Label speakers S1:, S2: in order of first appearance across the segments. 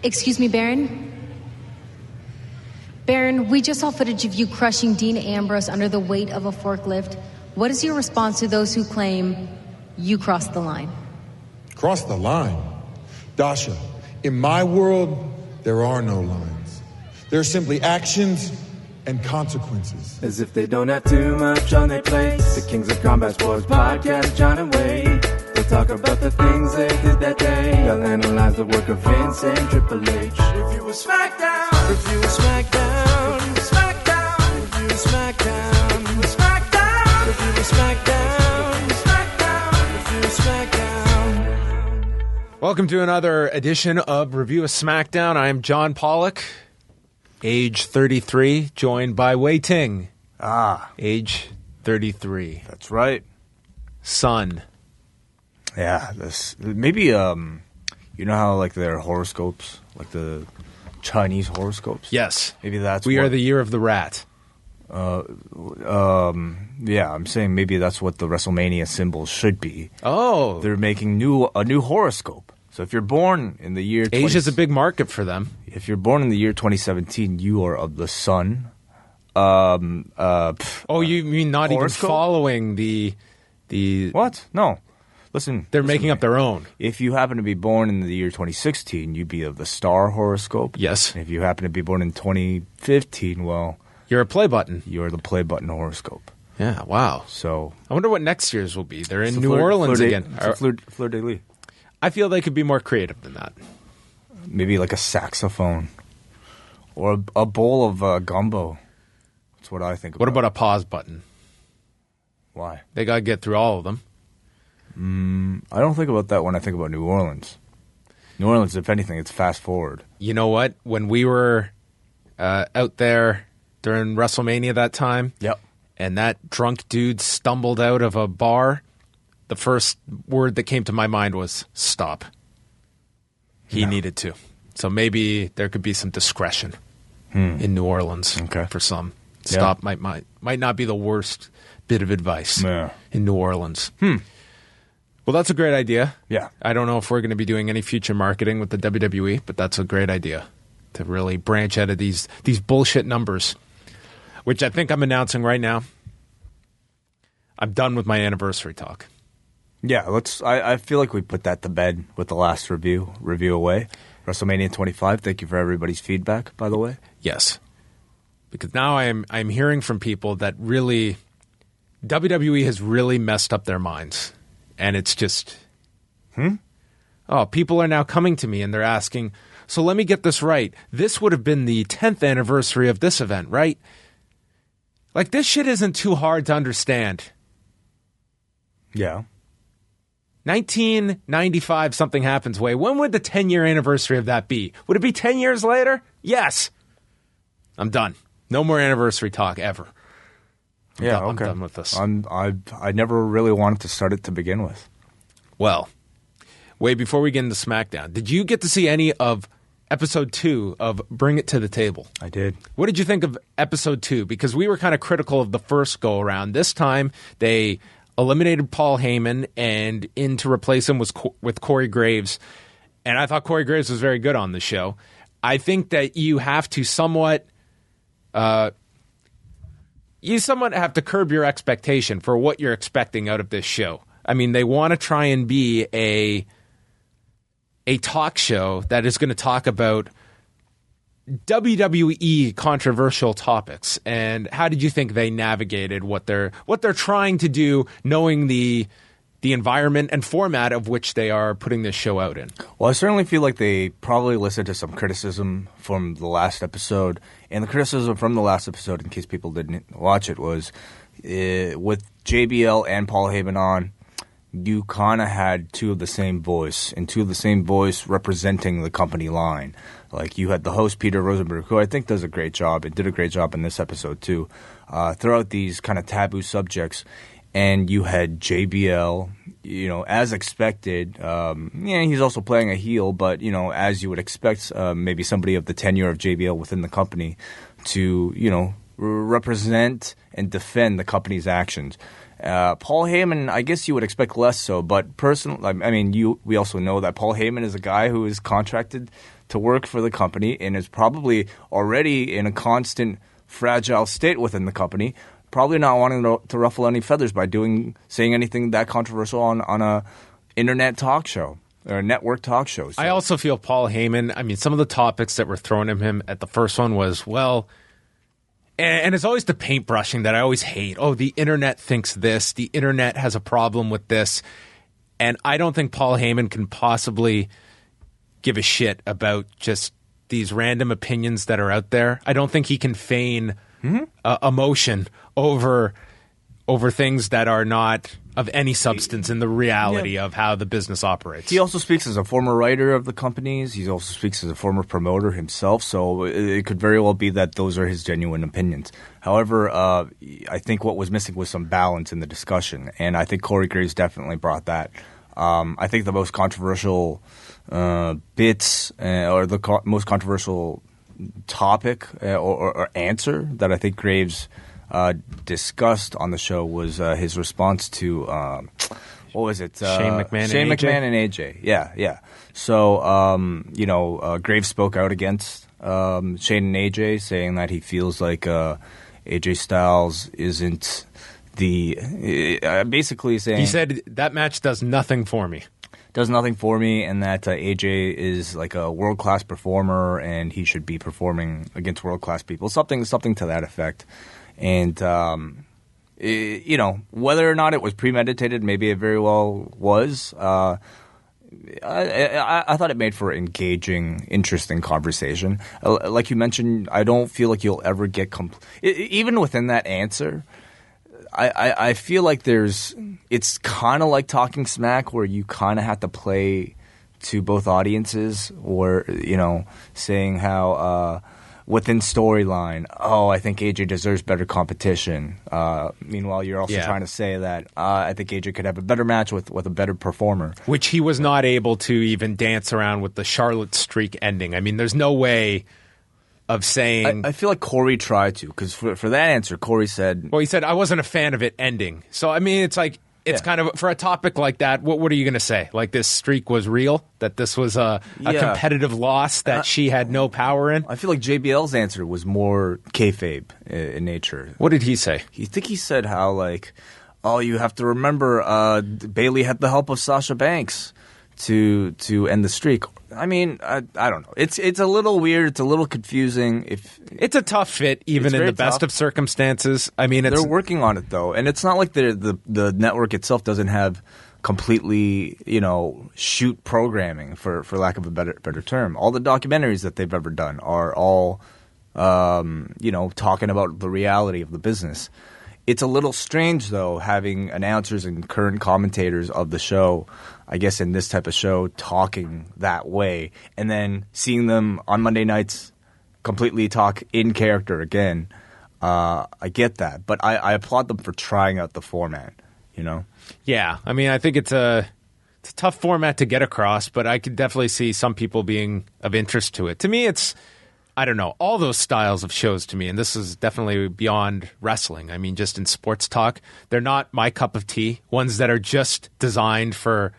S1: Excuse me, Baron? Baron, we just saw footage of you crushing Dean Ambrose under the weight of a forklift. What is your response to those who claim you crossed the line?
S2: Crossed the line? Dasha, in my world, there are no lines. There are simply actions and consequences.
S3: As if they don't have too much on their plate. The Kings of Combat Sports Podcast, John and Wade. They'll talk about the things they did that day. They'll analyze the work of Vince and Triple H. Review-A-SmackDown. Review-A-SmackDown. SmackDown. Review-A-SmackDown. SmackDown. Review-A-SmackDown. SmackDown. Review-A-SmackDown.
S4: Welcome to another edition of Review-A-SmackDown. I am John Pollock, age 33, joined by Wai Ting. Age 33.
S5: That's right.
S4: Son.
S5: Yeah, this maybe you know how like their horoscopes, like the Chinese horoscopes?
S4: Yes.
S5: Maybe that's
S4: We are the year of the rat.
S5: Yeah, I'm saying maybe that's what the WrestleMania symbols should be.
S4: Oh.
S5: They're making a new horoscope. So if you're born in the year
S4: Asia's a big market for them.
S5: If you're born in the year 2017, you are of the sun.
S4: Oh, you mean not
S5: horoscope?
S4: even following the
S5: What? No. Listen.
S4: They're making up their own.
S5: If you happen to be born in the year 2016, you'd be of the star horoscope.
S4: Yes.
S5: And if you happen to be born in 2015, well,
S4: You're a play button.
S5: you're the play button horoscope.
S4: Yeah, wow.
S5: So
S4: I wonder what next year's will be. They're in
S5: it's a
S4: New Orleans again.
S5: It's a fleur-de-lis.
S4: I feel they could be more creative than that.
S5: Maybe like a saxophone or a bowl of gumbo. That's what I think about.
S4: What about a pause button?
S5: Why?
S4: They got to get through all of them.
S5: I don't think about that when I think about New Orleans. New Orleans, if anything, it's fast forward.
S4: You know what? When we were out there during WrestleMania that time,
S5: Yep.
S4: and that drunk dude stumbled out of a bar, the first word that came to my mind was stop. He needed to. So maybe there could be some discretion in New Orleans for some. Stop might not be the worst bit of advice in New Orleans. Well, that's a great idea.
S5: Yeah.
S4: I don't know if we're going to be doing any future marketing with the WWE, but that's a great idea to really branch out of these bullshit numbers, which I think I'm announcing right now. I'm done with my anniversary talk.
S5: Yeah, I feel like we put that to bed with the last Review-A-Wai, WrestleMania 25. Thank you for everybody's feedback, by the way.
S4: Yes. Because now I'm hearing from people that really WWE has really messed up their minds. And it's just oh, people are now coming to me and they're asking, so let me get this right. This would have been the 10th anniversary of this event, right? Like, this shit isn't too hard to understand.
S5: Yeah.
S4: 1995, something happens way. When would the 10-year anniversary of that be? Would it be 10 years later? Yes. I'm done. No more anniversary talk ever. I'm done with this.
S5: I never really wanted to start it to begin with.
S4: Well, wait, before we get into SmackDown, did you get to see any of episode 2 of Bring It to the Table?
S5: I did.
S4: What did you think of episode 2? Because we were kind of critical of the first go-around. This time, they eliminated Paul Heyman, and in to replace him was with Corey Graves. And I thought Corey Graves was very good on the show. I think that you have to somewhat have to curb your expectation for what you're expecting out of this show. I mean, they want to try and be a talk show that is going to talk about WWE controversial topics. And how did you think they navigated what they're trying to do, knowing the environment and format of which they are putting this show out in?
S5: Well, I certainly feel like they probably listened to some criticism from the last episode. And the criticism from the last episode, in case people didn't watch it, was with JBL and Paul Heyman on, you kind of had two of the same voice, and two of the same voice representing the company line. Like, you had the host, Peter Rosenberg, who I think does a great job, and did a great job in this episode too, throughout these kind of taboo subjects. And you had JBL, you know, as expected. He's also playing a heel, but, you know, as you would expect, maybe somebody of the tenure of JBL within the company to, you know, represent and defend the company's actions. Paul Heyman, I guess you would expect less so, but personally, I mean, we also know that Paul Heyman is a guy who is contracted to work for the company and is probably already in a constant fragile state within the company, probably not wanting to ruffle any feathers by saying anything that controversial on a internet talk show or a network talk show. So.
S4: I also feel Paul Heyman, I mean, some of the topics that were thrown at him at the first one was, well, and it's always the paintbrushing that I always hate. Oh, the internet thinks this. The internet has a problem with this. And I don't think Paul Heyman can possibly give a shit about just these random opinions that are out there. I don't think he can feign emotion over things that are not of any substance in the reality of how the business operates.
S5: He also speaks as a former writer of the companies. He also speaks as a former promoter himself, so it could very well be that those are his genuine opinions. However, I think what was missing was some balance in the discussion, and I think Corey Graves definitely brought that. I think the most controversial bits or the most controversial topic or answer that I think Graves discussed on the show was his response to what was it?
S4: Shane McMahon
S5: and AJ. Yeah. So Graves spoke out against Shane and AJ, saying that he feels like AJ Styles isn't basically saying
S4: he said that match does nothing for me.
S5: Does nothing for me, and that AJ is like a world-class performer, and he should be performing against world-class people. Something to that effect. And, whether or not it was premeditated, maybe it very well was. I thought it made for engaging, interesting conversation. Like you mentioned, I don't feel like you'll ever get even within that answer. I feel like it's kind of like talking smack where you kind of have to play to both audiences, or, saying how within storyline, I think AJ deserves better competition. Meanwhile, you're also trying to say that I think AJ could have a better match with a better performer.
S4: Which he was not able to even dance around with the Charlotte streak ending. I mean, there's no way of saying...
S5: I feel like Corey tried to, because for that answer, Corey said...
S4: Well, he said, I wasn't a fan of it ending. So, I mean, it's like... It's kind of, for a topic like that, what are you going to say? Like, this streak was real? That this was a competitive loss that she had no power in?
S5: I feel like JBL's answer was more kayfabe in nature.
S4: What did he say?
S5: I think he said how, like, you have to remember Bayley had the help of Sasha Banks to end the streak. I mean, I don't know. It's a little weird. It's a little confusing.
S4: It's a tough fit, even in the best of circumstances. I mean,
S5: they're working on it though, and it's not like the network itself doesn't have completely shoot programming for lack of a better term. All the documentaries that they've ever done are all talking about the reality of the business. It's a little strange, though, having announcers and current commentators of the show, I guess in this type of show, talking that way, and then seeing them on Monday nights completely talk in character again. I get that, but I applaud them for trying out the format,
S4: Yeah, I mean, I think it's a tough format to get across, but I could definitely see some people being of interest to it. To me, it's... I don't know, all those styles of shows to me, and this is definitely beyond wrestling. I mean, just in sports talk, they're not my cup of tea. Ones that are just designed for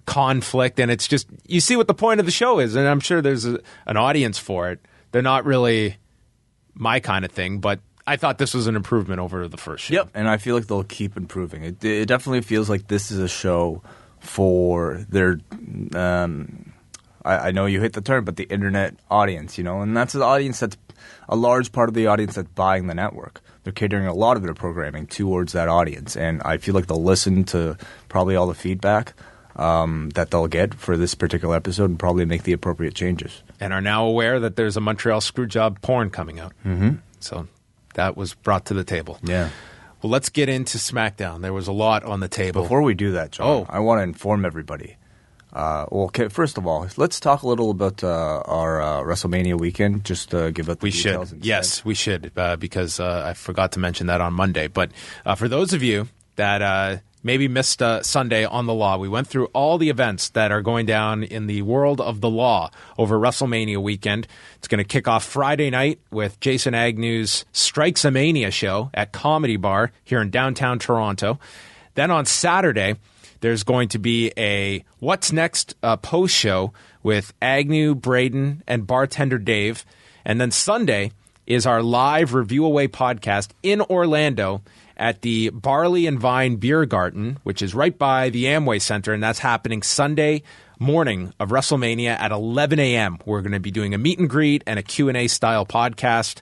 S4: conflict, and it's just, you see what the point of the show is, and I'm sure there's an audience for it. They're not really my kind of thing, but I thought this was an improvement over the first show.
S5: Yep, and I feel like they'll keep improving. It definitely feels like this is a show for their... I know you hit the term, but the internet audience, and that's the audience that's a large part of the audience that's buying the network. They're catering a lot of their programming towards that audience, and I feel like they'll listen to probably all the feedback that they'll get for this particular episode and probably make the appropriate changes.
S4: And are now aware that there's a Montreal Screwjob porn coming out.
S5: Mm-hmm.
S4: So that was brought to the table.
S5: Yeah.
S4: Well, let's get into SmackDown. There was a lot on the table.
S5: Before we do that, John, I want to inform everybody. First of all, let's talk a little about our WrestleMania weekend. Just give out the details.
S4: Yes, we should, because I forgot to mention that on Monday. But for those of you that maybe missed Sunday on the Law. We went through all the events that are going down in the world of the Law over WrestleMania weekend. It's going to kick off Friday night with Jason Agnew's Strikes-A-Mania show at Comedy Bar here in downtown Toronto. Then on Saturday, there's going to be a What's Next post show with Agnew, Braden, and Bartender Dave. And then Sunday is our live Review-A-Wai podcast in Orlando at the Barley and Vine Beer Garden, which is right by the Amway Center, and that's happening Sunday morning of WrestleMania at 11 a.m. We're going to be doing a meet and greet and a Q&A style podcast,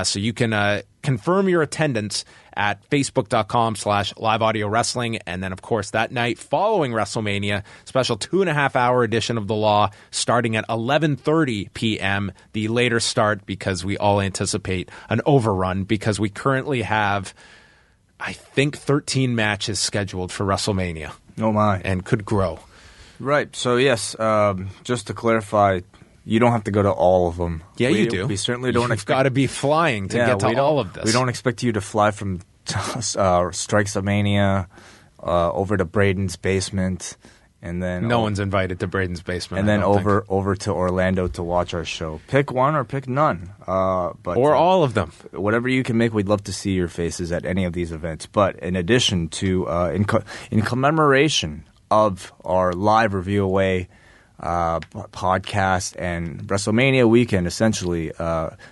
S4: so you can confirm your attendance at facebook.com/liveaudiowrestling. And then, of course, that night following WrestleMania, special 2.5-hour edition of The Law starting at 11:30 p.m., the later start because we all anticipate an overrun because we currently have, I think, 13 matches scheduled for WrestleMania.
S5: Oh, my.
S4: And could grow.
S5: Right. So, yes, just to clarify, you don't have to go to all of them.
S4: Yeah, you do.
S5: We certainly don't
S4: expect... You've got to be flying to get to all of this.
S5: We don't expect you to fly from Strikes-A-Mania over to Braden's basement. And then
S4: no one's invited to Braden's basement.
S5: And then over to Orlando to watch our show. Pick one or pick none.
S4: Or all of them.
S5: Whatever you can make, we'd love to see your faces at any of these events. But in addition to, in commemoration of our live Review-A-Wai podcast and WrestleMania weekend, essentially,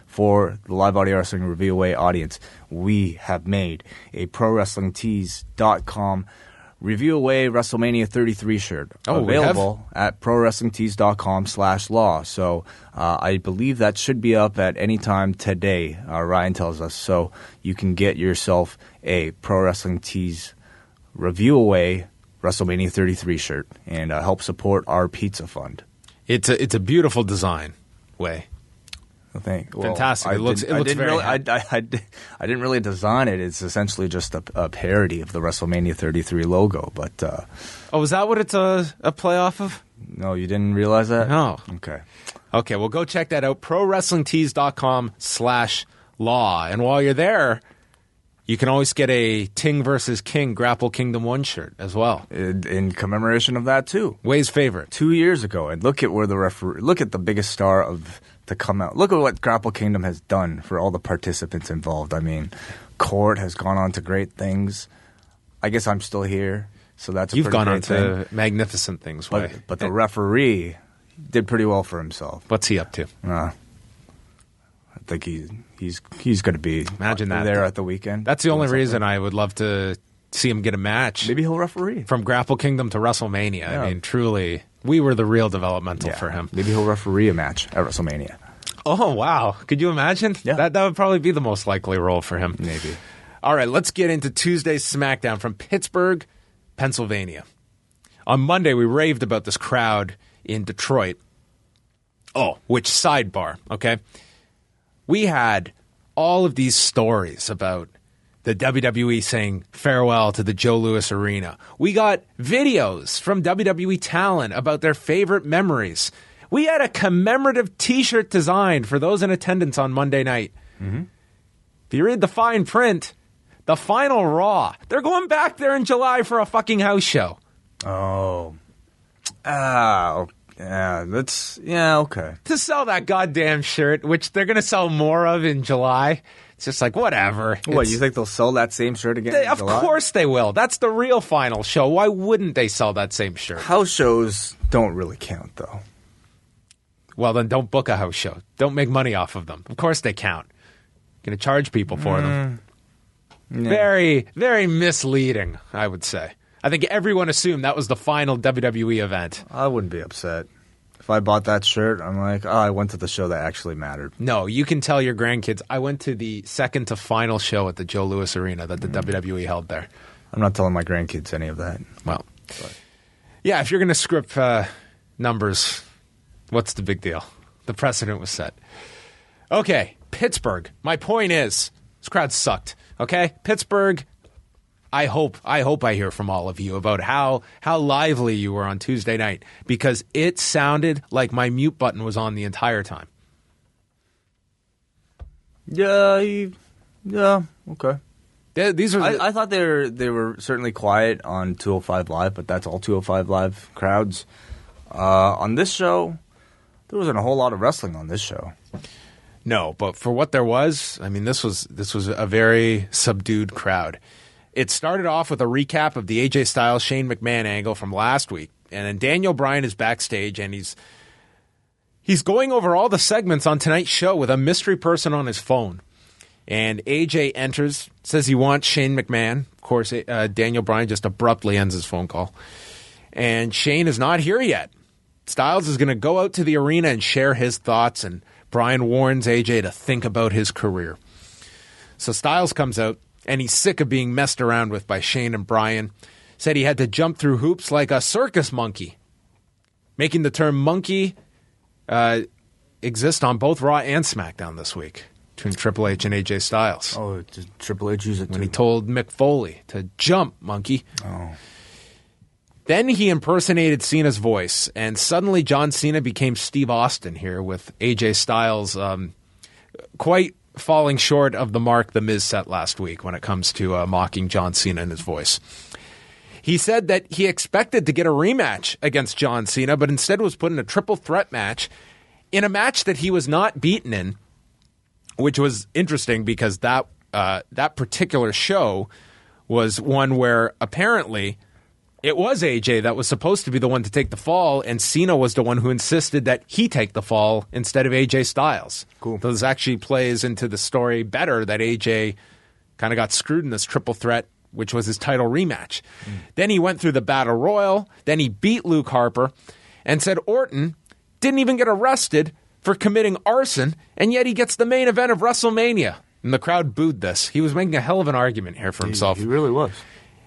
S5: for the live audio wrestling Review-A-Wai audience, we have made a ProWrestlingTees.com Review-A-Wai WrestleMania 33 shirt available at ProWrestlingTees.com/law. So I believe that should be up at any time today, Ryan tells us. So you can get yourself a Pro Wrestling Tees Review-A-Wai WrestleMania 33 shirt and help support our pizza fund.
S4: It's a beautiful design, Way.
S5: Fantastic.
S4: It looks very.
S5: I didn't really design it. It's essentially just a parody of the WrestleMania 33 logo. But
S4: is that what it's a play off of?
S5: No, you didn't realize that?
S4: No.
S5: Okay.
S4: Well, go check that out. ProWrestlingTees.com/law. And while you're there, you can always get a Ting versus King Grapple Kingdom 1 shirt as well.
S5: In commemoration of that, too.
S4: Way's favorite.
S5: 2 years ago. And look at where look at the biggest star to come out. Look at what Grapple Kingdom has done for all the participants involved. I mean, Court has gone on to great things. I guess I'm still here, so that's
S4: You've gone on
S5: to
S4: magnificent things, Way.
S5: But the referee did pretty well for himself.
S4: What's he up to?
S5: I think he's going to be there at the weekend.
S4: That's the only reason I would love to see him get a match.
S5: Maybe he'll referee.
S4: From Grapple Kingdom to WrestleMania. Yeah. I mean, truly, we were the real developmental for him.
S5: Maybe he'll referee a match at WrestleMania.
S4: Oh, wow. Could you imagine?
S5: Yeah.
S4: That would probably be the most likely role for him.
S5: Maybe.
S4: All right, let's get into Tuesday's SmackDown from Pittsburgh, Pennsylvania. On Monday, we raved about this crowd in Detroit. Oh, which sidebar, okay? We had all of these stories about the WWE saying farewell to the Joe Louis Arena. We got videos from WWE talent about their favorite memories. We had a commemorative T-shirt designed for those in attendance on Monday night. Mm-hmm. If you read the fine print, the final Raw, they're going back there in July for a fucking house show.
S5: Oh. Yeah, okay.
S4: To sell that goddamn shirt, which they're going to sell more of in July. It's just like, whatever.
S5: What, you think they'll sell that same shirt again in July?
S4: Of course they will. That's the real final show. Why wouldn't they sell that same shirt?
S5: House shows don't really count, though.
S4: Well, then don't book a house show. Don't make money off of them. Of course they count. Going to charge people for them. Yeah. Very, very misleading, I would say. I think everyone assumed that was the final WWE event.
S5: I wouldn't be upset. If I bought that shirt, I'm like, I went to the show that actually mattered.
S4: No, you can tell your grandkids, I went to the second to final show at the Joe Louis Arena that the WWE held there.
S5: I'm not telling my grandkids any of that.
S4: Well, yeah, if you're going to script numbers, what's the big deal? The precedent was set. Okay, Pittsburgh. My point is, this crowd sucked. Okay, Pittsburgh. I hope I hear from all of you about how lively you were on Tuesday night, because it sounded like my mute button was on the entire time.
S5: Yeah, okay.
S4: These are.
S5: I thought they were certainly quiet on 205 Live, but that's all 205 Live crowds. On this show, there wasn't a whole lot of wrestling on this show.
S4: No, but for what there was, I mean, this was a very subdued crowd. It started off with a recap of the AJ Styles Shane McMahon angle from last week, and then Daniel Bryan is backstage, and he's going over all the segments on tonight's show with a mystery person on his phone. And AJ enters, says he wants Shane McMahon. Of course, Daniel Bryan just abruptly ends his phone call. And Shane is not here yet. Styles is going to go out to the arena and share his thoughts, and Bryan warns AJ to think about his career. So Styles comes out, and he's sick of being messed around with by Shane and Bryan. Said he had to jump through hoops like a circus monkey, making the term monkey exist on both Raw and SmackDown this week between Triple H and AJ Styles.
S5: Oh, did Triple H use it
S4: when
S5: too?
S4: he told Mick Foley to jump, monkey.
S5: Oh.
S4: Then he impersonated Cena's voice, and suddenly John Cena became Steve Austin here with AJ Styles quite falling short of the mark The Miz set last week when it comes to mocking John Cena in his voice. He said that he expected to get a rematch against John Cena, but instead was put in a triple threat match in a match that he was not beaten in, which was interesting because that particular show was one where apparently it was AJ that was supposed to be the one to take the fall, and Cena was the one who insisted that he take the fall instead of AJ Styles.
S5: Cool.
S4: So this actually plays into the story better that AJ kind of got screwed in this triple threat, which was his title rematch. Then he went through the Battle Royal, then he beat Luke Harper, and said Orton didn't even get arrested for committing arson, and yet he gets the main event of WrestleMania. And the crowd booed this. He was making a hell of an argument here for himself.
S5: He really was.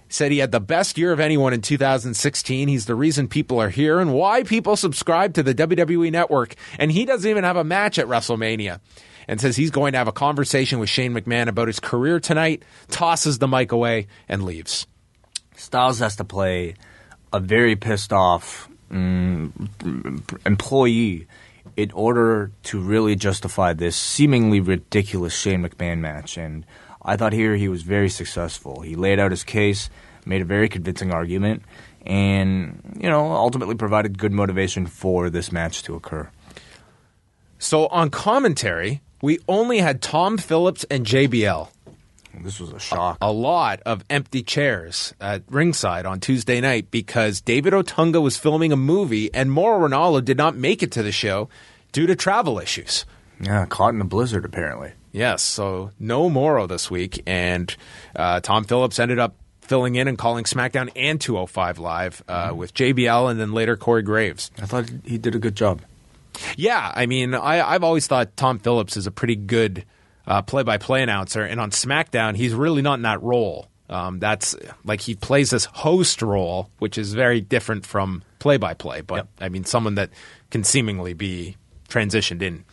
S4: Said he had the best year of anyone in 2016. He's the reason people are here and why people subscribe to the WWE Network. And he doesn't even have a match at WrestleMania. And says he's going to have a conversation with Shane McMahon about his career tonight, tosses the mic away, and leaves.
S5: Styles has to play a very pissed off employee in order to really justify this seemingly ridiculous Shane McMahon match. And I thought here he was very successful. He laid out his case, made a very convincing argument, and, ultimately provided good motivation for this match to occur.
S4: So on commentary, we only had Tom Phillips and JBL.
S5: This was a shock.
S4: A lot of empty chairs at ringside on Tuesday night because David Otunga was filming a movie and Mauro Ranallo did not make it to the show due to travel issues.
S5: Yeah, caught in a blizzard apparently.
S4: Yes, so no Mauro this week, and Tom Phillips ended up filling in and calling SmackDown and 205 Live with JBL and then later Corey Graves.
S5: I thought he did a good job.
S4: Yeah, I mean, I've always thought Tom Phillips is a pretty good play-by-play announcer, and on SmackDown, he's really not in that role. That's like he plays this host role, which is very different from play-by-play, but
S5: Yep.
S4: I mean, someone that can seemingly be transitioned in.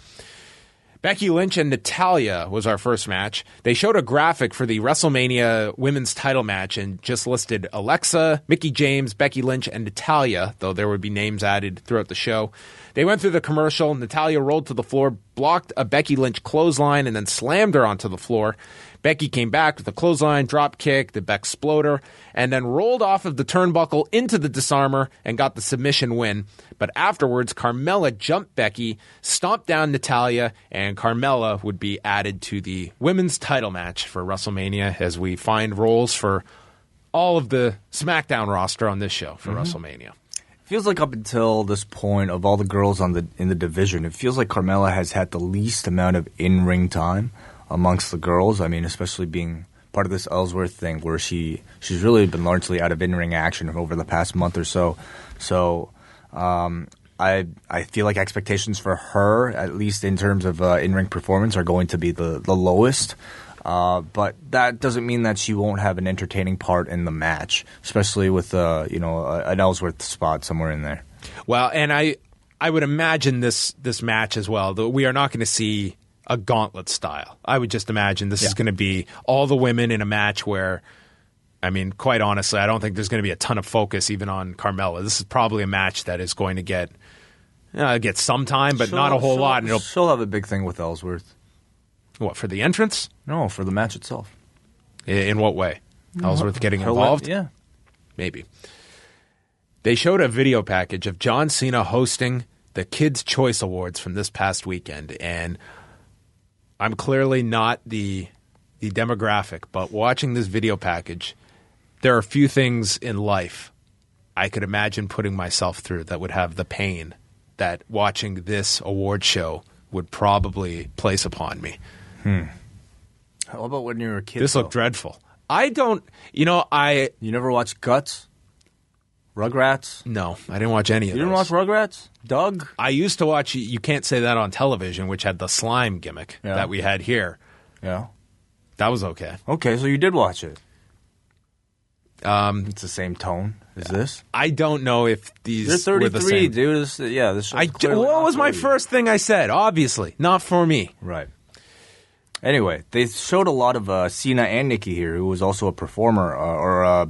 S4: Becky Lynch and Natalya was our first match. They showed a graphic for the WrestleMania women's title match and just listed Alexa, Mickie James, Becky Lynch, and Natalya, though there would be names added throughout the show. They went through the commercial. Natalya rolled to the floor, blocked a Becky Lynch clothesline, and then slammed her onto the floor. Becky came back with a clothesline, drop kick, the Beck-sploder, and then rolled off of the turnbuckle into the disarmer and got the submission win. But afterwards, Carmella jumped Becky, stomped down Natalya, and Carmella would be added to the women's title match for WrestleMania as we find roles for all of the SmackDown roster on this show for WrestleMania.
S5: Feels like up until this point of all the girls in the division, it feels like Carmella has had the least amount of in-ring time amongst the girls. I mean, especially being part of this Ellsworth thing where she's really been largely out of in-ring action over the past month or so. So I feel like expectations for her, at least in terms of in-ring performance, are going to be the lowest. But that doesn't mean that she won't have an entertaining part in the match, especially with an Ellsworth spot somewhere in there.
S4: Well, and I would imagine this match as well, though we are not going to see a gauntlet style. I would just imagine this is going to be all the women in a match where, I mean, quite honestly, I don't think there's going to be a ton of focus even on Carmella. This is probably a match that is going to get some time, but not a whole lot. And
S5: she'll have a big thing with Ellsworth.
S4: What, for the entrance?
S5: No, for the match itself.
S4: In what way? Ellsworth getting involved?
S5: Yeah.
S4: Maybe. They showed a video package of John Cena hosting the Kids' Choice Awards from this past weekend, and I'm clearly not the demographic, but watching this video package, there are few things in life I could imagine putting myself through that would have the pain that watching this award show would probably place upon me.
S5: How about when you were a kid?
S4: This looked dreadful. I don't, you
S5: never watched Guts? Rugrats?
S4: No, I didn't watch any of those.
S5: You didn't watch Rugrats? Doug?
S4: I used to watch You Can't Say That on Television, which had the slime gimmick that we had here.
S5: Yeah.
S4: That was okay.
S5: Okay, so you did watch it. It's the same tone as this.
S4: I don't know if these
S5: They're 33,
S4: were the same.
S5: dude. This show's clearly
S4: what
S5: not
S4: was my
S5: 30.
S4: first thing I said? Obviously, not for me.
S5: Right. Anyway, they showed a lot of Cena and Nikki here, who was also a performer or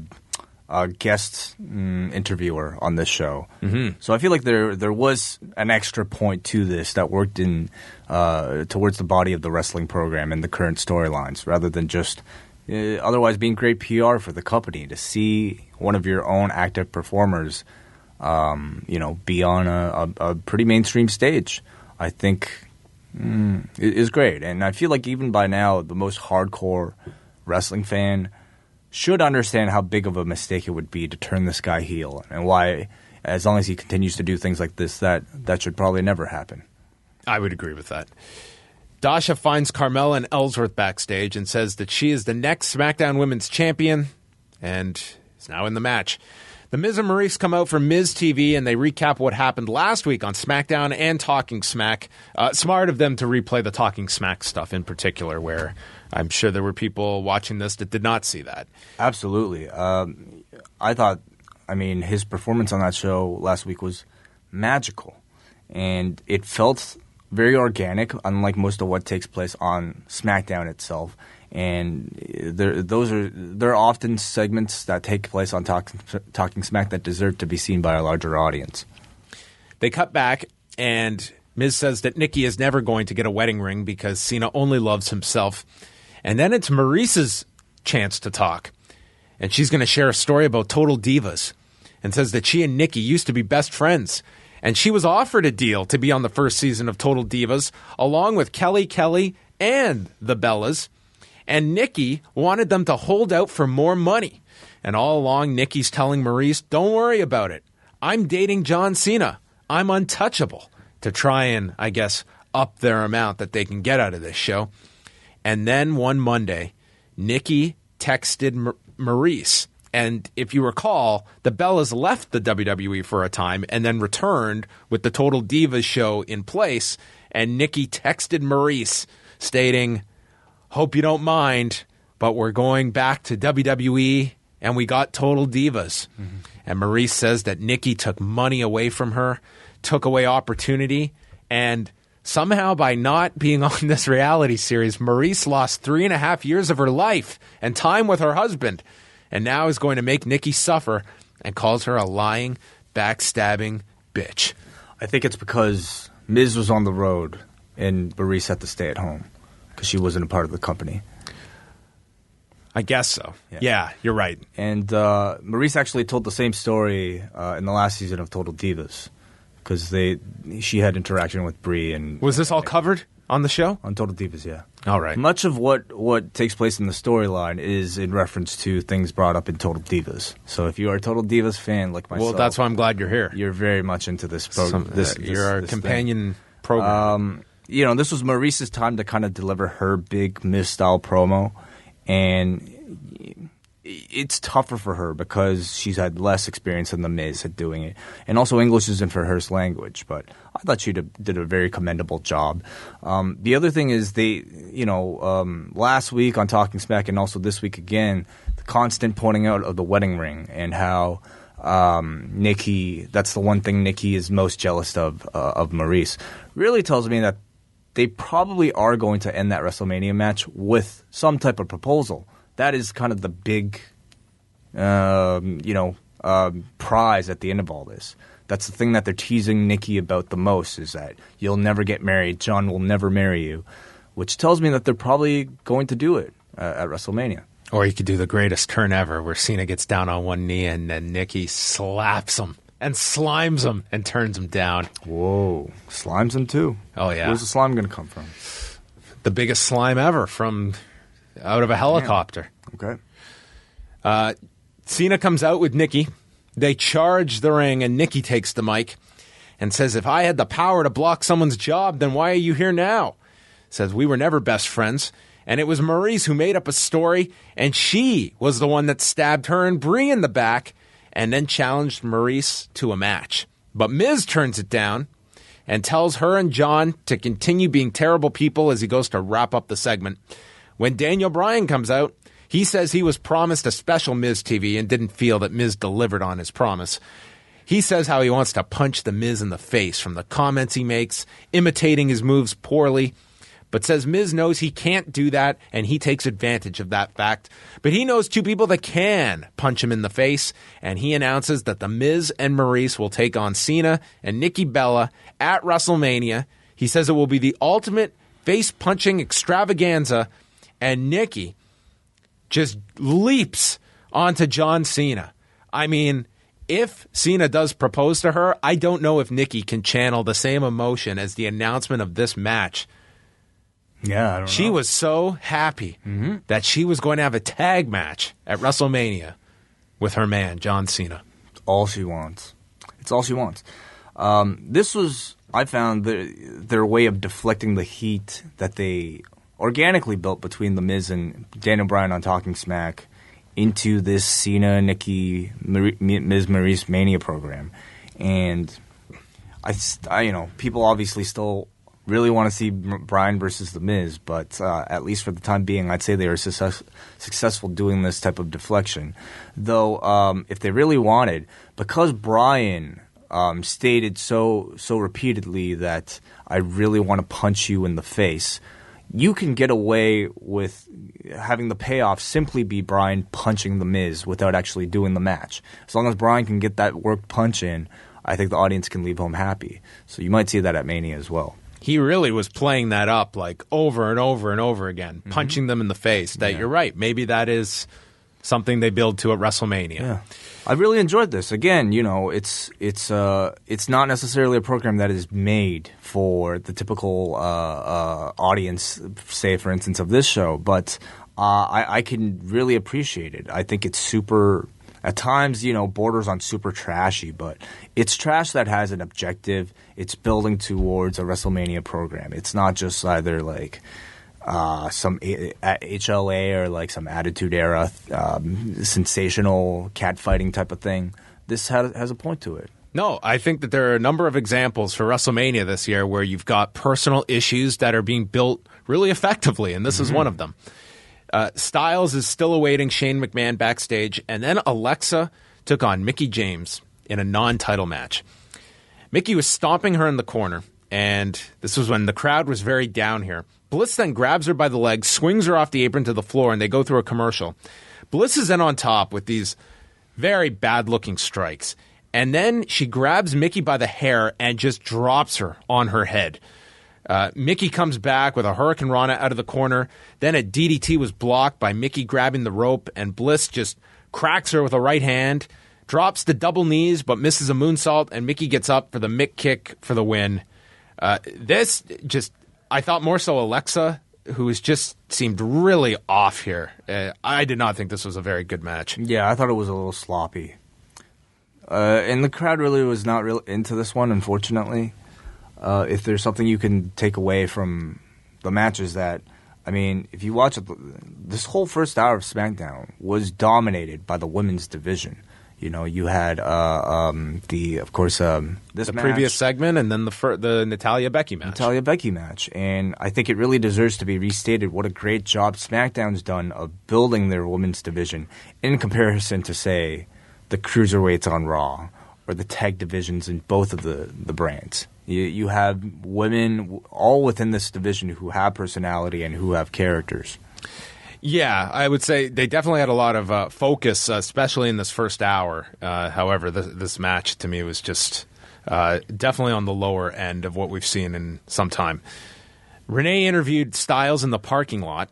S5: a guest interviewer on this show. Mm-hmm. So I feel like there was an extra point to this that worked in towards the body of the wrestling program and the current storylines, rather than just otherwise being great PR for the company to see one of your own active performers, be on a pretty mainstream stage. I think is great, and I feel like even by now, the most hardcore wrestling fan should understand how big of a mistake it would be to turn this guy heel, and why, as long as he continues to do things like this, that should probably never happen.
S4: I would agree with that. Dasha finds Carmella and Ellsworth backstage and says that she is the next SmackDown Women's Champion and is now in the match. The Miz and Maurice come out from Miz TV and they recap what happened last week on SmackDown and Talking Smack. Smart of them to replay the Talking Smack stuff in particular, where I'm sure there were people watching this that did not see that.
S5: Absolutely. I thought, his performance on that show last week was magical. And it felt very organic, unlike most of what takes place on SmackDown itself. And there are often segments that take place on Talking Smack that deserve to be seen by a larger audience.
S4: They cut back, and Miz says that Nikki is never going to get a wedding ring because Cena only loves himself. And then it's Maurice's chance to talk. And she's going to share a story about Total Divas and says that she and Nikki used to be best friends. And she was offered a deal to be on the first season of Total Divas along with Kelly and the Bellas. And Nikki wanted them to hold out for more money. And all along, Nikki's telling Maurice, don't worry about it. I'm dating John Cena. I'm untouchable, to try and, I guess, up their amount that they can get out of this show. And then one Monday, Nikki texted Maurice. And if you recall, the Bellas left the WWE for a time and then returned with the Total Divas show in place. And Nikki texted Maurice stating, hope you don't mind, but we're going back to WWE and we got Total Divas. Mm-hmm. And Maurice says that Nikki took money away from her, took away opportunity, and somehow by not being on this reality series, Maurice lost 3.5 years of her life and time with her husband, and now is going to make Nikki suffer and calls her a lying, backstabbing bitch.
S5: I think it's because Miz was on the road and Maurice had to stay at home because she wasn't a part of the company.
S4: I guess so. Yeah, you're right.
S5: And Maurice actually told the same story in the last season of Total Divas because she had interaction with Brie. And
S4: was this all covered on the show?
S5: On Total Divas, yeah.
S4: All right.
S5: Much of what takes place in the storyline is in reference to things brought up in Total Divas. So if you are a Total Divas fan like myself,
S4: well, that's why I'm glad you're here.
S5: You're very much into this program.
S4: You're our companion
S5: thing.
S4: program.
S5: This was Maurice's time to kind of deliver her big Miz-style promo, and it's tougher for her because she's had less experience than the Miz at doing it, and also English isn't for her language. But I thought she did a very commendable job. The other thing is last week on Talking Smack and also this week again, the constant pointing out of the wedding ring and how Nikki, that's the one thing Nikki is most jealous of Maurice, really tells me that they probably are going to end that WrestleMania match with some type of proposal. That is kind of the big, prize at the end of all this. That's the thing that they're teasing Nikki about the most, is that you'll never get married, John will never marry you, which tells me that they're probably going to do it at WrestleMania.
S4: Or you could do the greatest turn ever where Cena gets down on one knee and then Nikki slaps him and slimes him and turns him down.
S5: Whoa. Slimes him too.
S4: Oh, yeah.
S5: Where's the slime going to come from?
S4: The biggest slime ever from out of a helicopter.
S5: Damn. Okay.
S4: Cena comes out with Nikki. They charge the ring and Nikki takes the mic and says, if I had the power to block someone's job, then why are you here now? Says, we were never best friends. And it was Maurice who made up a story, and she was the one that stabbed her and Brie in the back and then challenged Maurice to a match. But Miz turns it down and tells her and John to continue being terrible people as he goes to wrap up the segment. When Daniel Bryan comes out, he says he was promised a special Miz TV and didn't feel that Miz delivered on his promise. He says how he wants to punch the Miz in the face from the comments he makes, imitating his moves poorly, but says Miz knows he can't do that, and he takes advantage of that fact. But he knows two people that can punch him in the face, and he announces that the Miz and Maurice will take on Cena and Nikki Bella at WrestleMania. He says it will be the ultimate face-punching extravaganza, and Nikki just leaps onto John Cena. I mean, if Cena does propose to her, I don't know if Nikki can channel the same emotion as the announcement of this match.
S5: Yeah, I don't know.
S4: She was so happy that she was going to have a tag match at WrestleMania with her man, John Cena.
S5: All she wants. It's all she wants. This was, I found, their way of deflecting the heat that they organically built between The Miz and Daniel Bryan on Talking Smack into this Cena, Nikki, Miz Maurice Mania program. And I you know, people obviously still really want to see Bryan versus The Miz, but at least for the time being, I'd say they were successful doing this type of deflection. Though, if they really wanted, because Bryan stated so repeatedly that I really want to punch you in the face, you can get away with having the payoff simply be Bryan punching The Miz without actually doing the match. As long as Bryan can get that worked punch in, I think the audience can leave home happy. So you might see that at Mania as well.
S4: He really was playing that up like over and over and over again, punching them in the face. That you're right. Maybe that is something they build to at WrestleMania.
S5: Yeah. I really enjoyed this. Again, you know, it's not necessarily a program that is made for the typical audience, say, for instance, of this show, but I can really appreciate it. I think it's super, at times, you know, borders on super trashy, but it's trash that has an objective. It's building towards a WrestleMania program. It's not just either like some HLA or like some Attitude Era sensational catfighting type of thing. This has a point to it.
S4: No, I think that there are a number of examples for WrestleMania this year where you've got personal issues that are being built really effectively, and this is one of them. Styles is still awaiting Shane McMahon backstage, and then Alexa took on Mickie James in a non-title match. Mickie was stomping her in the corner, and this was when the crowd was very down here. Bliss then grabs her by the leg, swings her off the apron to the floor, and they go through a commercial. Bliss is then on top with these very bad-looking strikes, and then she grabs Mickie by the hair and just drops her on her head. Mickie comes back with a Hurricane Rana out of the corner. Then a DDT was blocked by Mickie grabbing the rope, and Bliss just cracks her with a right hand, drops the double knees, but misses a moonsault, and Mickie gets up for the Mick kick for the win. This just, I thought more so Alexa, who just seemed really off here. I did not think this was a very good match.
S5: Yeah, I thought it was a little sloppy. And the crowd really was not real into this one, unfortunately. If there's something you can take away from the match is that, I mean, if you watch it, this whole first hour of SmackDown was dominated by the women's division. You know, you had of course, this match,
S4: previous segment, and then the Natalya Becky match.
S5: And I think it really deserves to be restated what a great job SmackDown's done of building their women's division in comparison to, say, the Cruiserweights on Raw or the tag divisions in both of the brands. You have women all within this division who have personality and who have characters.
S4: Yeah, I would say they definitely had a lot of focus, especially in this first hour. However, this match to me was just definitely on the lower end of what we've seen in some time. Renee interviewed Styles in the parking lot.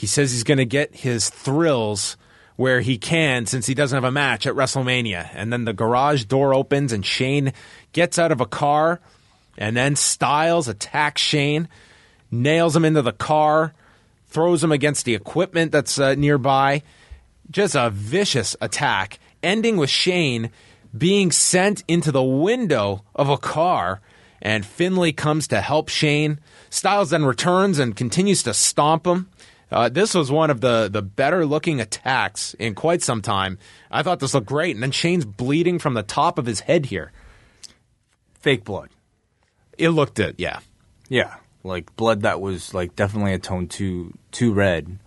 S4: He says he's going to get his thrills where he can since he doesn't have a match at WrestleMania. And then the garage door opens and Shane gets out of a car, and then Styles attacks Shane, nails him into the car, throws him against the equipment that's nearby. Just a vicious attack, ending with Shane being sent into the window of a car, and Finlay comes to help Shane. Styles then returns and continues to stomp him. This was one of the better-looking attacks in quite some time. I thought this looked great, and then Shane's bleeding from the top of his head here.
S5: Fake blood.
S4: It looked it, yeah.
S5: Yeah, like blood that was like definitely a tone too red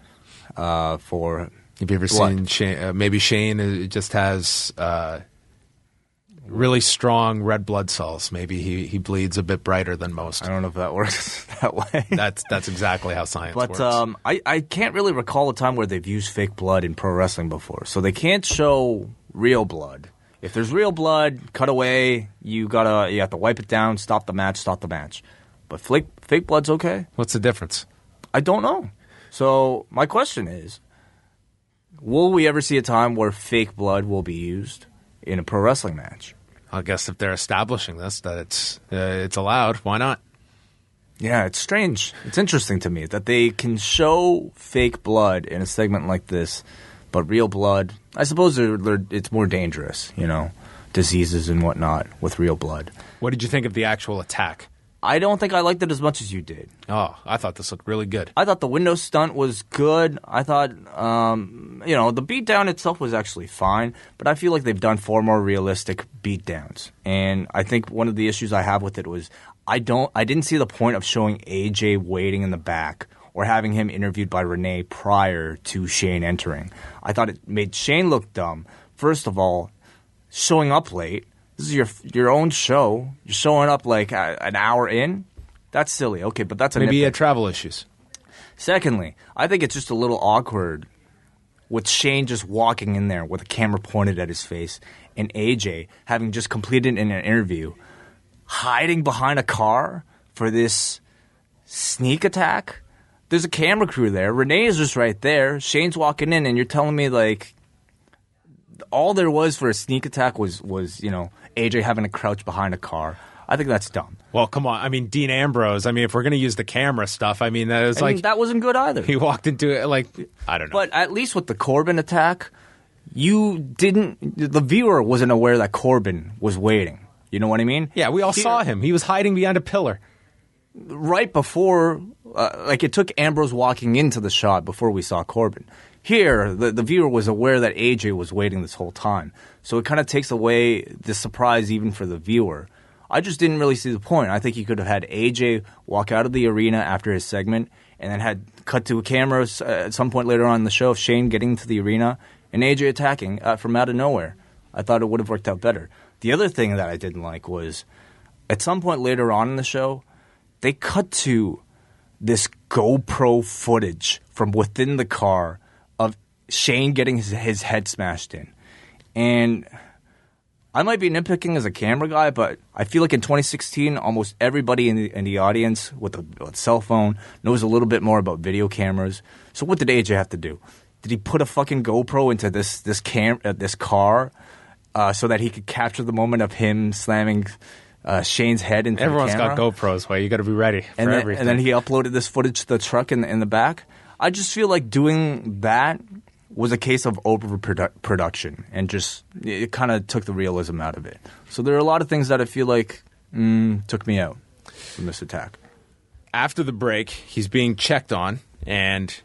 S5: for.
S4: Have you ever seen Shane? Maybe Shane just has really strong red blood cells. Maybe he bleeds a bit brighter than most.
S5: I don't know if that works that way.
S4: That's exactly how science works.
S5: But I can't really recall a time where they've used fake blood in pro wrestling before. So they can't show real blood. If there's real blood, cut away. You have to wipe it down, stop the match. But fake blood's okay.
S4: What's the difference?
S5: I don't know. So my question is, will we ever see a time where fake blood will be used in a pro wrestling match?
S4: I guess if they're establishing this, that it's allowed, why not?
S5: Yeah, it's strange. It's interesting to me that they can show fake blood in a segment like this, but real blood, I suppose it's more dangerous, diseases and whatnot with real blood.
S4: What did you think of the actual attack?
S5: I don't think I liked it as much as you did.
S4: Oh, I thought this looked really good.
S5: I thought the window stunt was good. I thought, the beatdown itself was actually fine, but I feel like they've done far more realistic beatdowns. And I think one of the issues I have with it was I didn't see the point of showing AJ waiting in the back or having him interviewed by Renee prior to Shane entering. I thought it made Shane look dumb. First of all, showing up late. This is your own show. You're showing up like an hour in. That's silly. Okay, but that's
S4: maybe he had travel issues.
S5: Secondly, I think it's just a little awkward with Shane just walking in there with a camera pointed at his face and AJ having just completed an interview, hiding behind a car for this sneak attack. There's a camera crew there. Renee is just right there. Shane's walking in, and you're telling me like all there was for a sneak attack was AJ having to crouch behind a car. I think that's dumb.
S4: Well, come on. I mean, Dean Ambrose. I mean, if we're going to use the camera stuff, I mean,
S5: that wasn't good either.
S4: He walked into it like, I don't know.
S5: But at least with the Corbin attack, the viewer wasn't aware that Corbin was waiting. You know what I mean?
S4: Yeah, we all saw him. He was hiding behind a pillar.
S5: Right before, it took Ambrose walking into the shot before we saw Corbin. Here, the viewer was aware that AJ was waiting this whole time. So it kind of takes away the surprise even for the viewer. I just didn't really see the point. I think you could have had AJ walk out of the arena after his segment and then had cut to a camera at some point later on in the show of Shane getting to the arena and AJ attacking from out of nowhere. I thought it would have worked out better. The other thing that I didn't like was at some point later on in the show, they cut to this GoPro footage from within the car of Shane getting his head smashed in. And I might be nitpicking as a camera guy, but I feel like in 2016, almost everybody in the audience with a cell phone knows a little bit more about video cameras. So what did AJ have to do? Did he put a fucking GoPro into this car so that he could capture the moment of him slamming Shane's head into
S4: Everyone's
S5: the camera?
S4: got GoPros, why you got to be ready for everything.
S5: And then he uploaded this footage to the truck in the back. I just feel like doing that was a case of overproduction and just it kind of took the realism out of it. So there are a lot of things that I feel like took me out from this attack.
S4: After the break, he's being checked on, and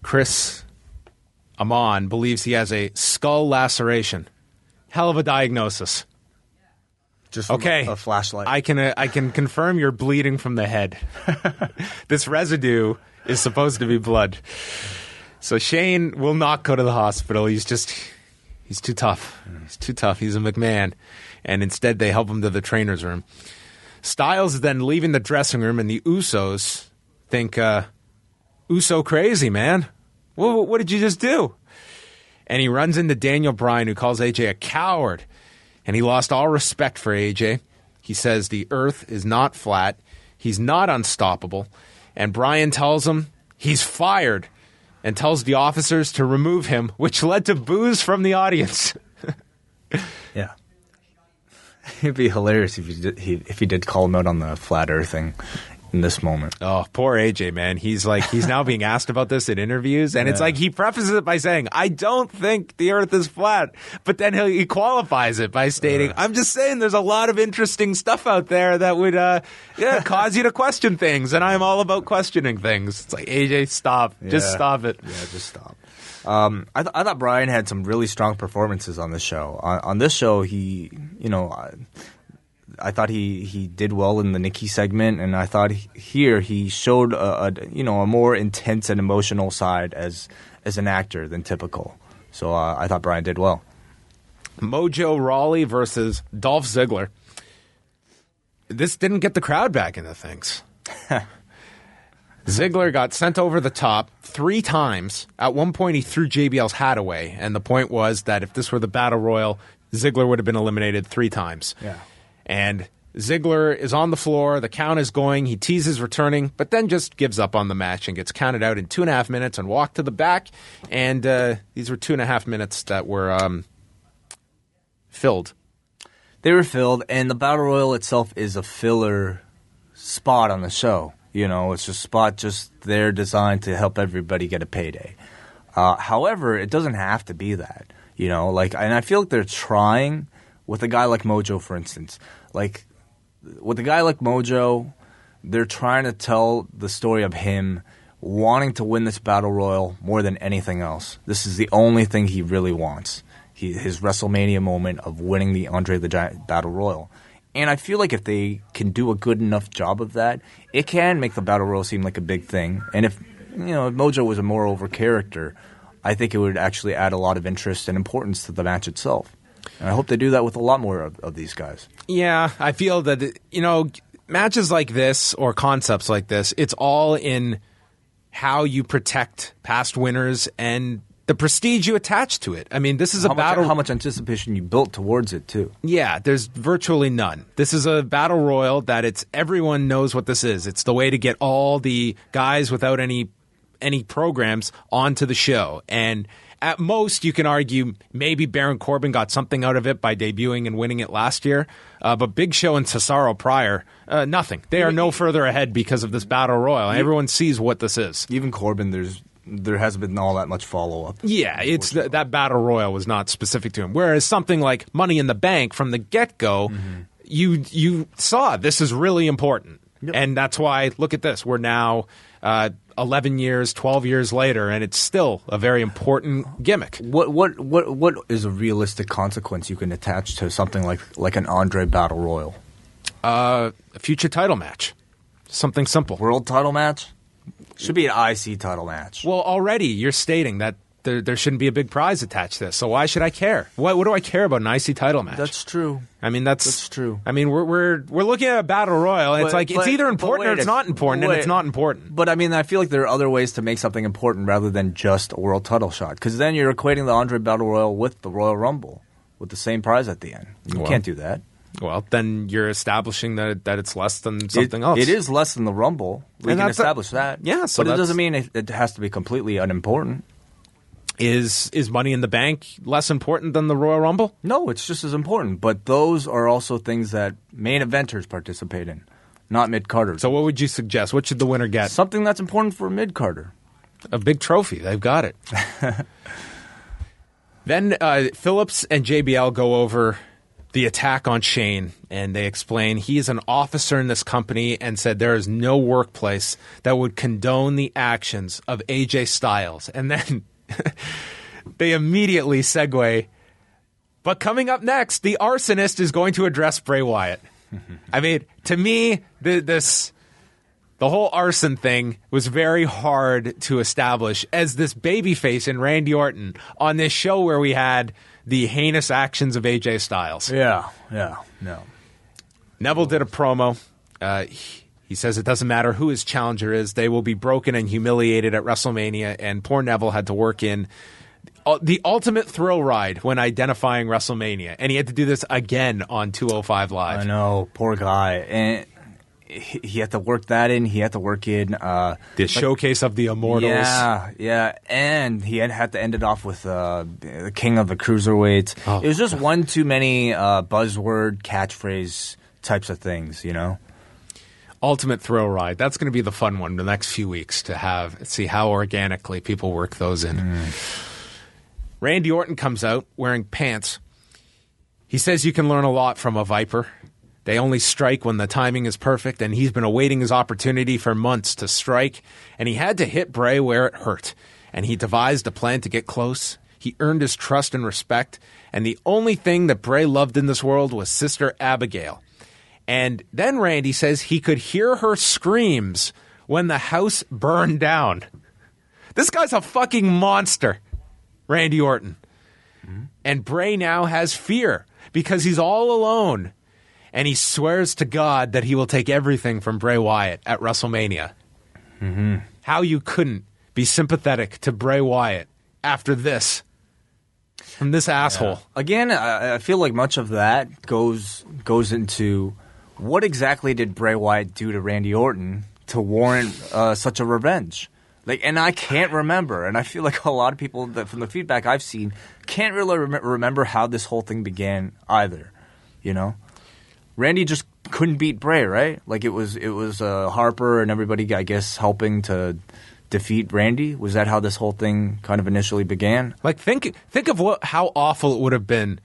S4: Chris Amon believes he has a skull laceration. Hell of a diagnosis.
S5: Just
S4: okay,
S5: a flashlight.
S4: I can confirm you're bleeding from the head. This residue is supposed to be blood. So Shane will not go to the hospital. He's too tough. He's too tough. He's a McMahon. And instead they help him to the trainer's room. Styles is then leaving the dressing room, and the Usos think, Uso crazy, man. What did you just do? And he runs into Daniel Bryan, who calls AJ a coward. And he lost all respect for AJ. He says the earth is not flat. He's not unstoppable. And Bryan tells him he's fired, and tells the officers to remove him, which led to boos from the audience.
S5: Yeah. It'd be hilarious if he did call him out on the flat earth thing in this moment.
S4: Oh, poor AJ, man. He's now being asked about this in interviews, and it's like he prefaces it by saying, I don't think the earth is flat, but then he qualifies it by stating, I'm just saying there's a lot of interesting stuff out there that would cause you to question things, and I'm all about questioning things. It's like, AJ, stop. Just stop it.
S5: Yeah, just stop. I thought Bryan had some really strong performances on this show. On this show, I thought he did well in the Nikki segment, and I thought here he showed a more intense and emotional side as an actor than typical. So I thought Bryan did well.
S4: Mojo Rawley versus Dolph Ziggler. This didn't get the crowd back into things. Ziggler got sent over the top 3 times. At one point, he threw JBL's hat away, and the point was that if this were the Battle Royal, Ziggler would have been eliminated 3 times.
S5: Yeah.
S4: And Ziggler is on the floor, the count is going, he teases returning, but then just gives up on the match and gets counted out in 2.5 minutes and walked to the back. And these were 2.5 minutes that were filled.
S5: They were filled, and the Battle Royal itself is a filler spot on the show. It's a spot just there designed to help everybody get a payday. However, it doesn't have to be that. And I feel like they're trying with a guy like Mojo, for instance. Like, with a guy like Mojo, they're trying to tell the story of him wanting to win this Battle Royal more than anything else. This is the only thing he really wants. His WrestleMania moment of winning the Andre the Giant Battle Royal. And I feel like if they can do a good enough job of that, it can make the Battle Royal seem like a big thing. And if Mojo was a more over character, I think it would actually add a lot of interest and importance to the match itself. And I hope they do that with a lot more of these guys.
S4: Yeah, I feel that, matches like this or concepts like this, it's all in how you protect past winners and the prestige you attach to it. I mean, this is a battle.
S5: How much anticipation you built towards it, too.
S4: Yeah, there's virtually none. This is a battle royal that everyone knows what this is. It's the way to get all the guys without any programs onto the show. And at most, you can argue maybe Baron Corbin got something out of it by debuting and winning it last year. But Big Show and Cesaro prior, nothing. They are no further ahead because of this battle royal. Everyone sees what this is.
S5: Even Corbin, there hasn't been all that much follow-up.
S4: Yeah, it's that battle royal was not specific to him. Whereas something like Money in the Bank from the get-go, you saw this is really important. Yep. And that's why, look at this. We're now 11 years, 12 years later, and it's still a very important gimmick.
S5: What is a realistic consequence you can attach to something like an Andre Battle Royal?
S4: A future title match. Something simple.
S5: World title match? Should be an IC title match.
S4: Well, already you're stating that there shouldn't be a big prize attached to this. So why should I care? What do I care about an IC title match?
S5: That's true.
S4: I mean, that's
S5: true.
S4: I mean, we're looking at a battle royal, and it's either important or it's not important, and it's not important.
S5: But I mean, I feel like there are other ways to make something important rather than just a world title shot. Because then you're equating the Andre Battle Royal with the Royal Rumble with the same prize at the end. You can't do that.
S4: Well, then you're establishing that it's less than something else.
S5: It is less than the Rumble. We can establish that.
S4: Yeah,
S5: but it doesn't mean it has to be completely unimportant.
S4: Is Money in the Bank less important than the Royal Rumble?
S5: No, it's just as important. But those are also things that main eventers participate in, not mid-carders.
S4: So what would you suggest? What should the winner get?
S5: Something that's important for a mid-carder.
S4: A big trophy. They've got it. Then Phillips and JBL go over the attack on Shane, and they explain he is an officer in this company and said there is no workplace that would condone the actions of AJ Styles. And then they immediately segue, but coming up next, the arsonist is going to address Bray Wyatt. I mean, to me, the whole arson thing was very hard to establish as this babyface in Randy Orton on this show where we had the heinous actions of AJ Styles.
S5: No.
S4: Neville did a promo. He says it doesn't matter who his challenger is. They will be broken and humiliated at WrestleMania, and poor Neville had to work in the ultimate thrill ride when identifying WrestleMania, and he had to do this again on 205 Live.
S5: I know, poor guy. And he had to work that in. He had to work in
S4: the showcase of the Immortals.
S5: Yeah, and he had to end it off with the King of the Cruiserweight.
S4: Oh.
S5: It was just one too many buzzword, catchphrase types of things, you know?
S4: Ultimate Thrill Ride. That's going to be the fun one the next few weeks to see how organically people work those in. Randy Orton comes out wearing pants. He says you can learn a lot from a Viper. They only strike when the timing is perfect, and he's been awaiting his opportunity for months to strike, and he had to hit Bray where it hurt, and he devised a plan to get close. He earned his trust and respect, and the only thing that Bray loved in this world was Sister Abigail. And then Randy says he could hear her screams when the house burned down. This guy's a fucking monster, Randy Orton. And Bray now has fear because he's all alone. And he swears to God that he will take everything from Bray Wyatt at WrestleMania. How you couldn't be sympathetic to Bray Wyatt after this from this asshole.
S5: Again, I feel like much of that goes into what exactly did Bray Wyatt do to Randy Orton to warrant such a revenge? Like, and I can't remember, and I feel like a lot of people from the feedback I've seen can't really remember how this whole thing began either. You know, Randy just couldn't beat Bray, right? Like it was Harper and everybody, I guess, helping to defeat Randy. Was that how this whole thing kind of initially began?
S4: Like think of how awful it would have been.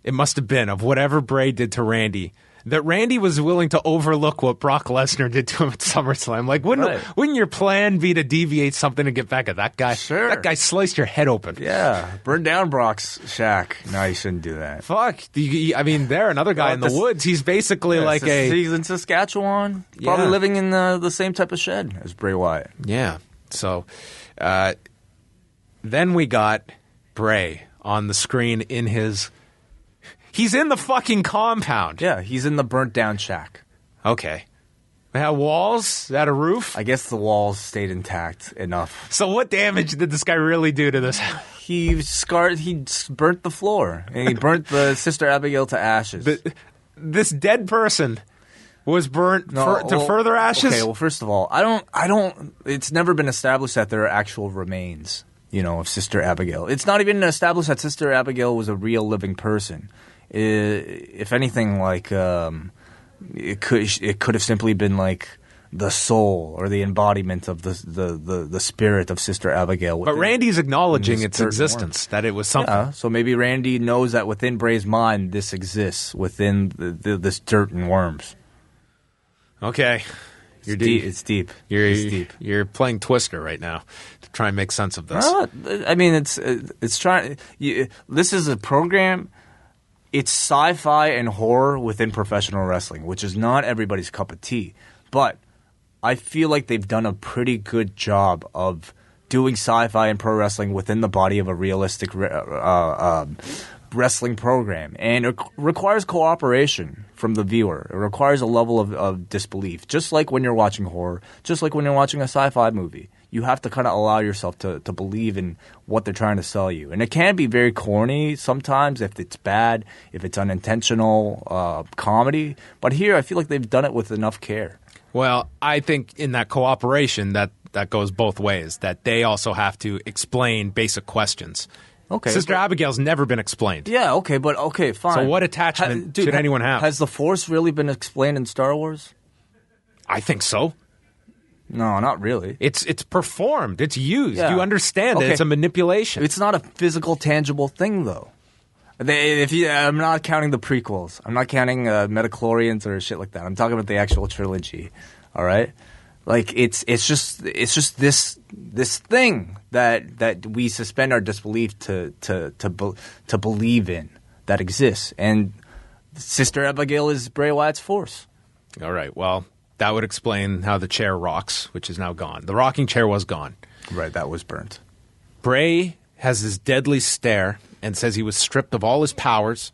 S4: It must have been of whatever Bray did to Randy. That Randy was willing to overlook what Brock Lesnar did to him at SummerSlam. Like, wouldn't your plan be to deviate something to get back at that guy?
S5: Sure.
S4: That guy sliced your head open.
S5: Yeah. Burn down Brock's shack. No, you shouldn't do that.
S4: Fuck. I mean, there, another guy in the woods. He's basically
S5: he's in Saskatchewan. Probably living in the same type of shed as Bray Wyatt.
S4: Yeah. So, then we got Bray on the screen in his... He's in the fucking compound.
S5: Yeah, he's in the burnt down shack.
S4: Okay. They had walls? They had a roof?
S5: I guess the walls stayed intact enough.
S4: So what damage did this guy really do to this?
S5: He burnt the floor. And he burnt the Sister Abigail to ashes.
S4: This dead person was burnt to further ashes?
S5: Okay, well, first of all, I don't, it's never been established that there are actual remains, of Sister Abigail. It's not even established that Sister Abigail was a real living person. If anything, like it could have simply been like the soul or the embodiment of the spirit of Sister Abigail.
S4: But Randy's acknowledging its existence, that it was something.
S5: Yeah, so maybe Randy knows that within Bray's mind this exists within this dirt and worms.
S4: Okay,
S5: you're deep. It's deep. It's deep.
S4: You're playing Twister right now to try and make sense of this.
S5: I mean, it's trying. This is a program. It's sci-fi and horror within professional wrestling, which is not everybody's cup of tea. But I feel like they've done a pretty good job of doing sci-fi and pro wrestling within the body of a realistic wrestling program. And it requires cooperation from the viewer. It requires a level of disbelief. Just like when you're watching horror, just like when you're watching a sci-fi movie. You have to kind of allow yourself to believe in what they're trying to sell you. And it can be very corny sometimes if it's bad, if it's unintentional comedy. But here I feel like they've done it with enough care.
S4: Well, I think in that cooperation that goes both ways, that they also have to explain basic questions.
S5: Okay,
S4: Sister Abigail's never been explained.
S5: Yeah, okay, fine.
S4: So what attachment should anyone have?
S5: Has the Force really been explained in Star Wars?
S4: I think so.
S5: No, not really.
S4: It's performed. It's used. Yeah. You understand that it's a manipulation.
S5: It's not a physical, tangible thing, though. I'm not counting the prequels. I'm not counting Metachlorians or shit like that. I'm talking about the actual trilogy. All right, like it's just this thing that we suspend our disbelief to believe in that exists, and Sister Abigail is Bray Wyatt's Force.
S4: All right. Well. That would explain how the chair rocks, which is now gone. The rocking chair was gone.
S5: Right, that was burnt.
S4: Bray has his deadly stare and says he was stripped of all his powers.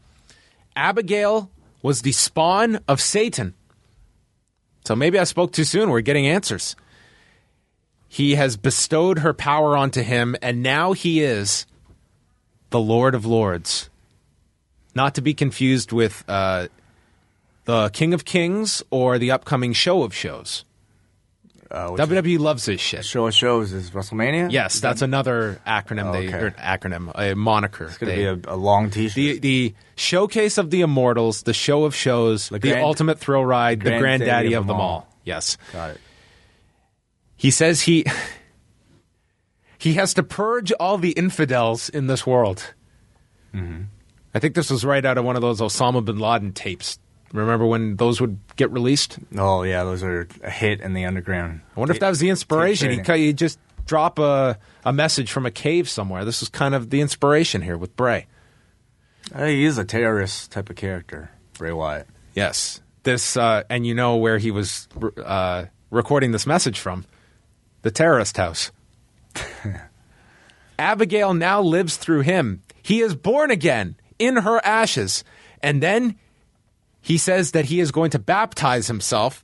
S4: Abigail was the spawn of Satan. So maybe I spoke too soon. We're getting answers. He has bestowed her power onto him, and now he is the Lord of Lords. Not to be confused with... the The King of Kings or the upcoming Show of Shows? WWE loves this shit.
S5: Show of Shows is WrestleMania?
S4: Yes, that's another acronym, a moniker.
S5: It's going to be a long T-shirt.
S4: The Showcase of the Immortals, the Show of Shows, the Ultimate Thrill Ride, the Granddaddy of them all. Yes.
S5: Got it.
S4: He says he has to purge all the infidels in this world.
S5: Mm-hmm.
S4: I think this was right out of one of those Osama bin Laden tapes. Remember when those would get released?
S5: Oh, yeah, those are a hit in the underground.
S4: I wonder if that was the inspiration. He just drop a message from a cave somewhere. This is kind of the inspiration here with Bray.
S5: He is a terrorist type of character, Bray Wyatt.
S4: Yes. This, and you know where he was recording this message from? The terrorist house. Abigail now lives through him. He is born again in her ashes. And then he says that he is going to baptize himself,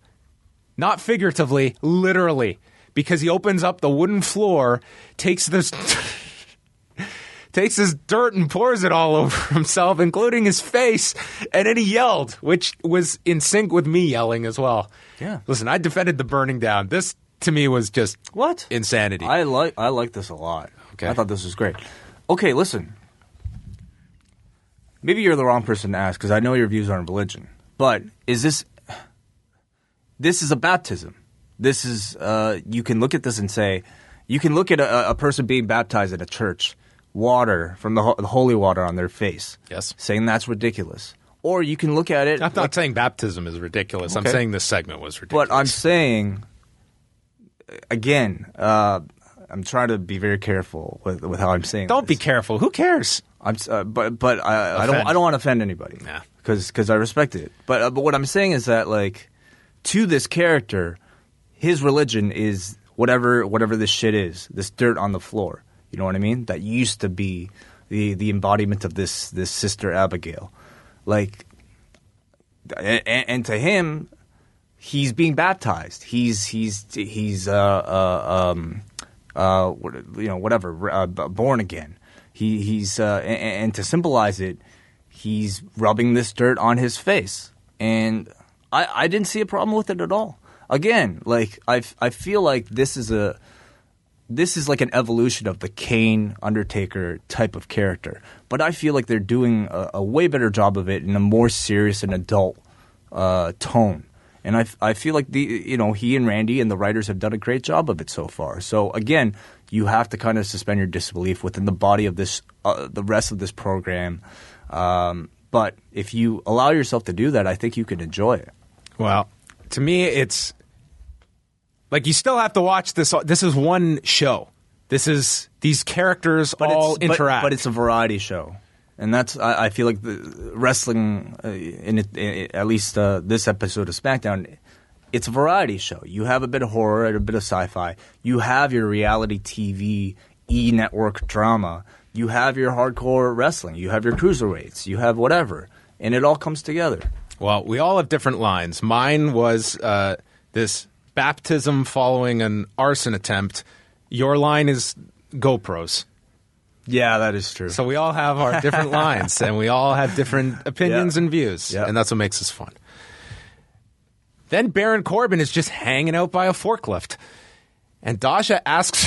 S4: not figuratively, literally, because he opens up the wooden floor, takes this dirt and pours it all over himself, including his face, and then he yelled, which was in sync with me yelling as well.
S5: Yeah.
S4: Listen, I defended the burning down. This, to me, was just insanity.
S5: I like this a lot.
S4: Okay.
S5: I thought this was great. Okay, listen. Maybe you're the wrong person to ask because I know your views on religion. But is this is a baptism. This is you can look at this and say you can look at a person being baptized at a church, water from the holy water on their face.
S4: Yes.
S5: Saying that's ridiculous. Or you can look at it.
S4: I'm not saying baptism is ridiculous.
S5: Okay.
S4: I'm saying this segment was ridiculous.
S5: But I'm saying, again, I'm trying to be very careful with how I'm saying.
S4: Don't be careful. Who cares?
S5: But I don't want to offend anybody.
S4: Yeah.
S5: Because I respect it. But what I'm saying is that like to this character, his religion is whatever this shit is, this dirt on the floor. You know what I mean? That used to be the embodiment of this sister Abigail. Like, and to him, he's being baptized. He's born again. He's and to symbolize it, he's rubbing this dirt on his face, and I didn't see a problem with it at all. Again, like I feel like this is like an evolution of the Kane Undertaker type of character, but I feel like they're doing a way better job of it in a more serious and adult tone. And I feel like he and Randy and the writers have done a great job of it so far. So again, you have to kind of suspend your disbelief within the body of this, the rest of this program. But if you allow yourself to do that, I think you can enjoy it.
S4: Well, to me, it's like you still have to watch this. This is one show. These characters all interact.
S5: But it's a variety show. And that's I feel like the wrestling, at least this episode of SmackDown, it's a variety show. You have a bit of horror and a bit of sci-fi. You have your reality TV E-network drama. You have your hardcore wrestling. You have your cruiserweights. You have whatever. And it all comes together.
S4: Well, we all have different lines. Mine was this baptism following an arson attempt. Your line is GoPros.
S5: Yeah, that is true.
S4: So we all have our different lines, and we all have different opinions and views, and that's what makes us fun. Then Baron Corbin is just hanging out by a forklift, and Dasha asks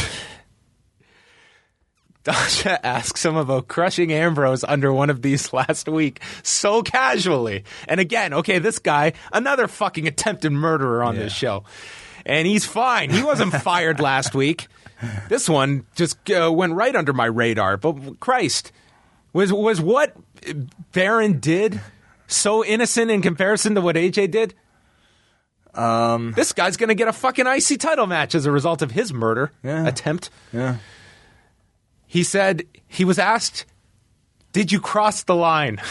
S4: him about crushing Ambrose under one of these last week so casually. And again, okay, this guy, another fucking attempted murderer on this show, and he's fine. He wasn't fired last week. This one just went right under my radar. But Christ, was what Baron did so innocent in comparison to what AJ did? This guy's going to get a fucking IC title match as a result of his murder attempt.
S5: Yeah.
S4: He said, he was asked, did you cross the line?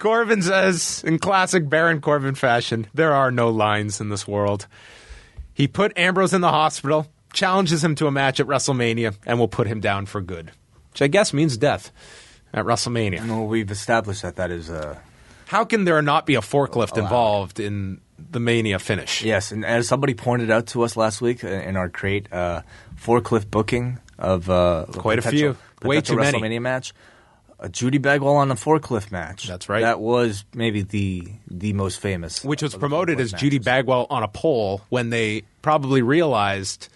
S4: Corbin says, in classic Baron Corbin fashion, there are no lines in this world. He put Ambrose in the hospital, challenges him to a match at WrestleMania, and will put him down for good. Which I guess means death at WrestleMania.
S5: No, we've established that is
S4: How can there not be a forklift involved in the Mania finish?
S5: Yes, and as somebody pointed out to us last week in our great forklift booking of
S4: quite a few, way too many
S5: WrestleMania match, a Judy Bagwell on a forklift match.
S4: That's right.
S5: That was maybe the most famous.
S4: Which was promoted as Judy Bagwell on a pole when they probably realized,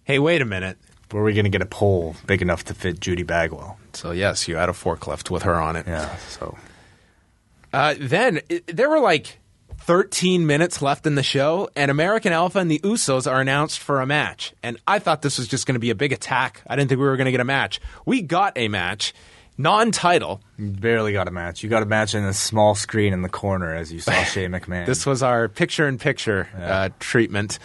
S4: hey, wait a minute.
S5: Where are we going to get a pole big enough to fit Judy Bagwell?
S4: So, yes, you had a forklift with her on it.
S5: Yeah, so.
S4: Then there were like 13 minutes left in the show, and American Alpha and the Usos are announced for a match. And I thought this was just going to be a big attack. I didn't think we were going to get a match. We got a match, non-title.
S5: You barely got a match. You got a match in a small screen in the corner as you saw Shane McMahon.
S4: This was our picture-in-picture treatment.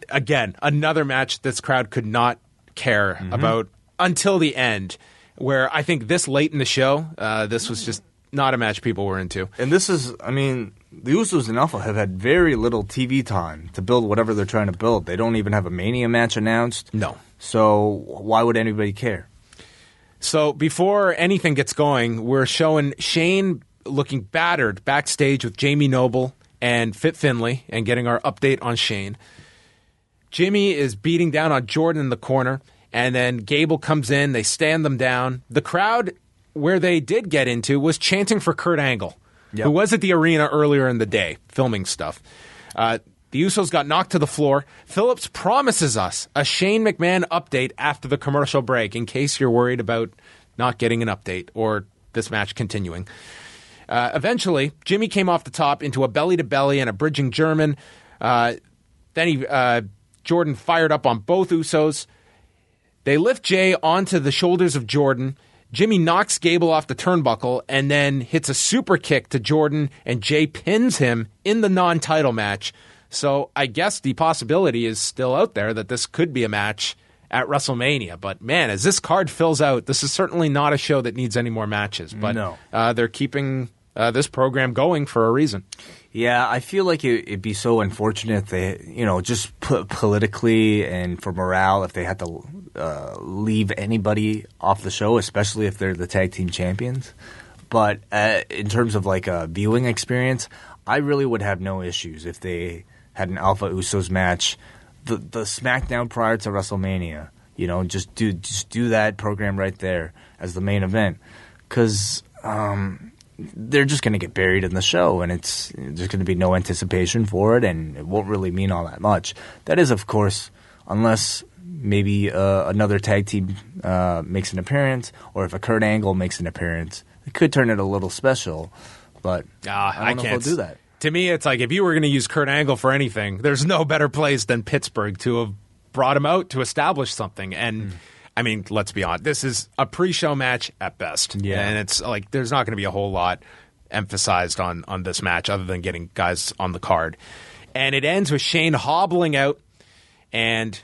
S4: Again, another match this crowd could not care about until the end, where I think this late in the show, this was just not a match people were into.
S5: And this is, I mean, the Usos and Alpha have had very little TV time to build whatever they're trying to build. They don't even have a Mania match announced.
S4: No.
S5: So why would anybody care?
S4: So before anything gets going, we're showing Shane looking battered backstage with Jamie Noble and Fit Finlay and getting our update on Shane. Jimmy is beating down on Jordan in the corner, and then Gable comes in. They stand them down. The crowd, where they did get into, was chanting for Kurt Angle, who was at the arena earlier in the day filming stuff. The Usos got knocked to the floor. Phillips promises us a Shane McMahon update after the commercial break, in case you're worried about not getting an update or this match continuing. Eventually, Jimmy came off the top into a belly-to-belly and a bridging German. Then Jordan fired up on both Usos. They lift Jay onto the shoulders of Jordan. Jimmy knocks Gable off the turnbuckle and then hits a super kick to Jordan, and Jay pins him in the non-title match. So I guess the possibility is still out there that this could be a match at WrestleMania. But man, as this card fills out, this is certainly not a show that needs any more matches. But
S5: no.
S4: They're keeping this program going for a reason.
S5: Yeah, I feel like it'd be so unfortunate if they, just politically and for morale, if they had to leave anybody off the show, especially if they're the tag team champions. But in terms of like a viewing experience, I really would have no issues if they had an Alpha Usos match, the SmackDown prior to WrestleMania. Just do that program right there as the main event, because they're just going to get buried in the show, and there's going to be no anticipation for it, and it won't really mean all that much. That is, of course, unless maybe another tag team makes an appearance, or if a Kurt Angle makes an appearance, it could turn it a little special. But I don't know if they'll do that.
S4: To me, it's like if you were going to use Kurt Angle for anything, there's no better place than Pittsburgh to have brought him out to establish something. And I mean, let's be honest, this is a pre-show match at best. Yeah. And it's like there's not going to be a whole lot emphasized on this match other than getting guys on the card. And it ends with Shane hobbling out, and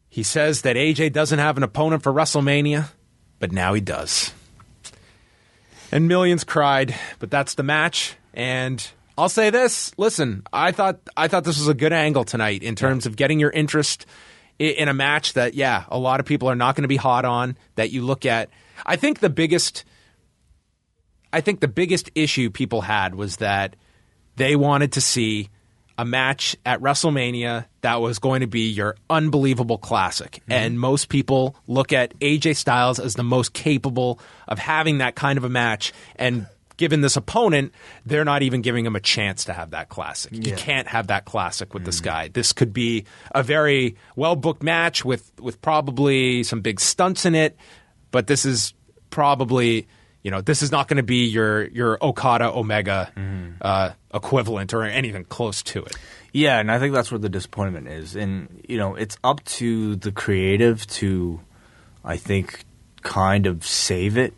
S4: he says that AJ doesn't have an opponent for WrestleMania, but now he does. And millions cried, but that's the match. And I'll say this, listen, I thought this was a good angle tonight in terms of getting your interest in a match that, a lot of people are not going to be hot on, that you look at. I think the biggest issue people had was that they wanted to see a match at WrestleMania that was going to be your unbelievable classic. And most people look at AJ Styles as the most capable of having that kind of a match. And given this opponent, they're not even giving him a chance to have that classic. Yeah. You can't have that classic with this guy. This could be a very well-booked match with probably some big stunts in it, but this is probably, this is not going to be your Okada-Omega equivalent or anything close to it.
S5: Yeah, and I think that's where the disappointment is. And, it's up to the creative to, I think, kind of save it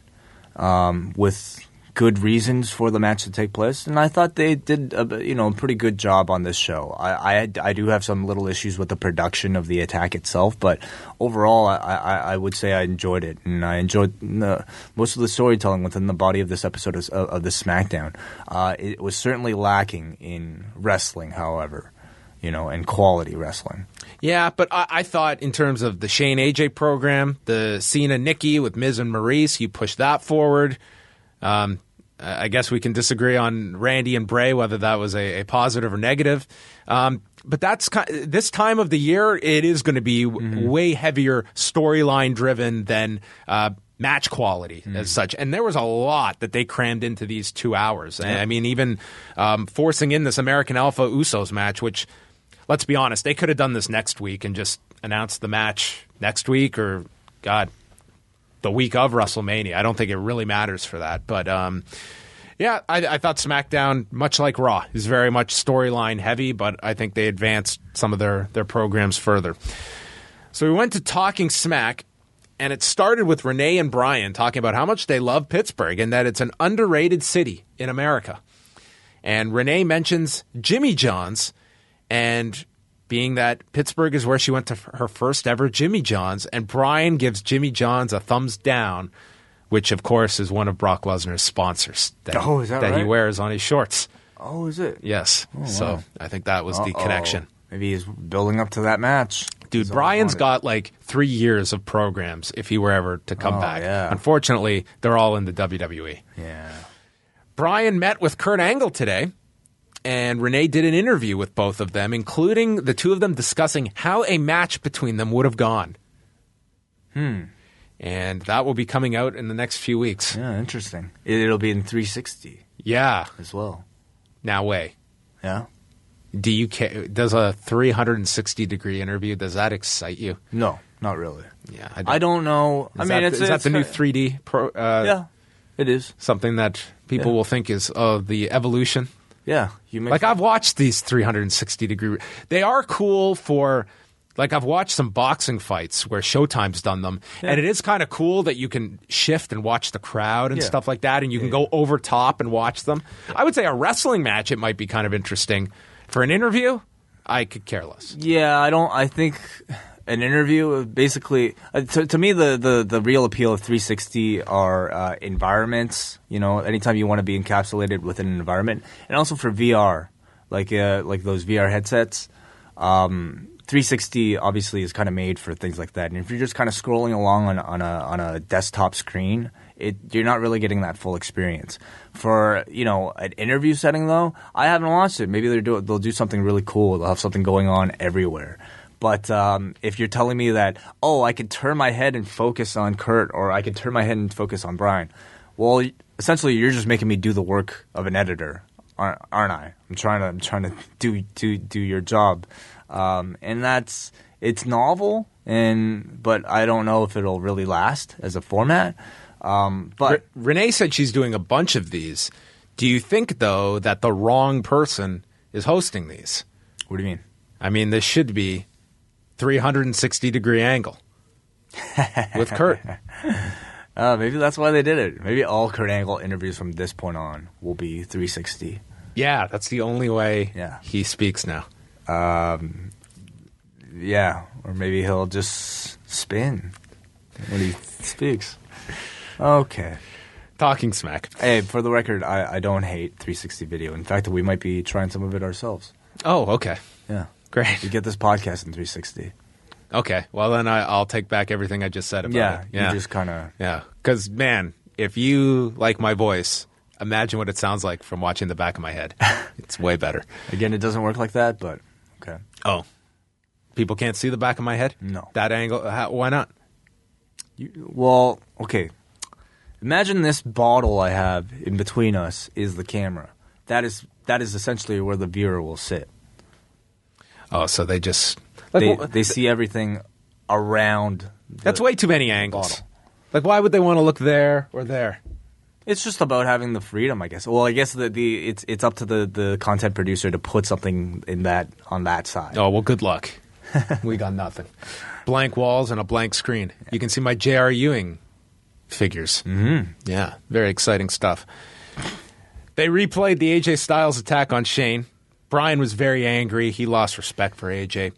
S5: with good reasons for the match to take place, and I thought they did a pretty good job on this show. I do have some little issues with the production of the attack itself, but overall I would say I enjoyed it, and I enjoyed most of the storytelling within the body of this episode of the SmackDown. It was certainly lacking in wrestling, however, and quality wrestling.
S4: Yeah, but I thought in terms of the Shane AJ program, the Cena Nikki with Miz and Maurice, you pushed that forward. I guess we can disagree on Randy and Bray, whether that was a positive or negative. But that's this time of the year, it is going to be way heavier storyline driven than match quality as such. And there was a lot that they crammed into these 2 hours. Yeah. I mean, even forcing in this American Alpha Usos match, which, let's be honest, they could have done this next week and just announced the match next week or, God, the week of WrestleMania. I don't think it really matters for that. But, yeah, I thought SmackDown, much like Raw, is very much storyline heavy, but I think they advanced some of their programs further. So we went to Talking Smack. And it started with Renee and Brian talking about how much they love Pittsburgh and that it's an underrated city in America. And Renee mentions Jimmy John's, and being that Pittsburgh is where she went to her first ever Jimmy John's, and Brian gives Jimmy John's a thumbs down, which, of course, is one of Brock Lesnar's sponsors that he wears on his shorts.
S5: Oh, is it?
S4: Yes.
S5: Oh, wow.
S4: So I think that was the connection.
S5: Maybe he's building up to that match.
S4: Dude, Brian's got like 3 years of programs if he were ever to come back.
S5: Yeah.
S4: Unfortunately, they're all in the WWE.
S5: Yeah.
S4: Brian met with Kurt Angle today, and Renee did an interview with both of them, including the two of them discussing how a match between them would have gone. And that will be coming out in the next few weeks.
S5: Yeah, interesting. It'll be in 360.
S4: Yeah.
S5: As well.
S4: Now, wait.
S5: Yeah.
S4: Do you care? Does a 360-degree interview, does that excite you?
S5: No, not really.
S4: Yeah,
S5: I don't know.
S4: Is that the new 3D?
S5: Yeah, it is.
S4: Something that people will think is the evolution.
S5: Yeah.
S4: I've watched these 360-degree. They are cool for, like, I've watched some boxing fights where Showtime's done them, and it is kind of cool that you can shift and watch the crowd and stuff like that, and you can go over top and watch them. I would say a wrestling match, it might be kind of interesting. For an interview, I could care less.
S5: Yeah, I think an interview, basically, to me, the real appeal of 360 are environments. You know, anytime you want to be encapsulated within an environment, and also for VR, like those VR headsets. 360 obviously is kind of made for things like that. And if you're just kind of scrolling along on a desktop screen, you're not really getting that full experience. For, an interview setting, though, I haven't watched it. Maybe they'll do something really cool. They'll have something going on everywhere. But if you're telling me that, I could turn my head and focus on Kurt, or I could turn my head and focus on Brian, well, essentially you're just making me do the work of an editor, aren't I? I'm trying to do your job. And it's novel, but I don't know if it'll really last as a format. But
S4: Renee said she's doing a bunch of these. Do you think, though, that the wrong person is hosting these?
S5: What do you mean?
S4: I mean, this should be 360-degree angle with Kurt.
S5: Maybe that's why they did it. Maybe all Kurt Angle interviews from this point on will be 360.
S4: Yeah, that's the only way he speaks now.
S5: Yeah, or maybe he'll just spin when he speaks. Okay.
S4: Talking Smack.
S5: Hey, for the record, I don't hate 360 video. In fact, we might be trying some of it ourselves.
S4: Oh, okay.
S5: Yeah.
S4: Great.
S5: We get this podcast in 360.
S4: Okay. Well, then I'll take back everything I just said about it.
S5: Yeah, you just kind of...
S4: Yeah. Because, man, if you like my voice, imagine what it sounds like from watching the back of my head. It's way better.
S5: Again, it doesn't work like that, but okay.
S4: Oh. People can't see the back of my head?
S5: No.
S4: That angle? Why not?
S5: Well, okay. Imagine this bottle I have in between us is the camera. That is essentially where the viewer will sit.
S4: Oh, so they just...
S5: They see everything around
S4: That's way too many angles.
S5: bottle.
S4: Like, why would they want to look there or there?
S5: It's just about having the freedom, I guess. Well, I guess it's up to the content producer to put something on that side.
S4: Oh, well, good luck. We got nothing. Blank walls and a blank screen. You can see my J.R. Ewing figures.
S5: Mm-hmm.
S4: Yeah, very exciting stuff. They replayed the AJ Styles attack on Shane. Brian was very angry. He lost respect for AJ.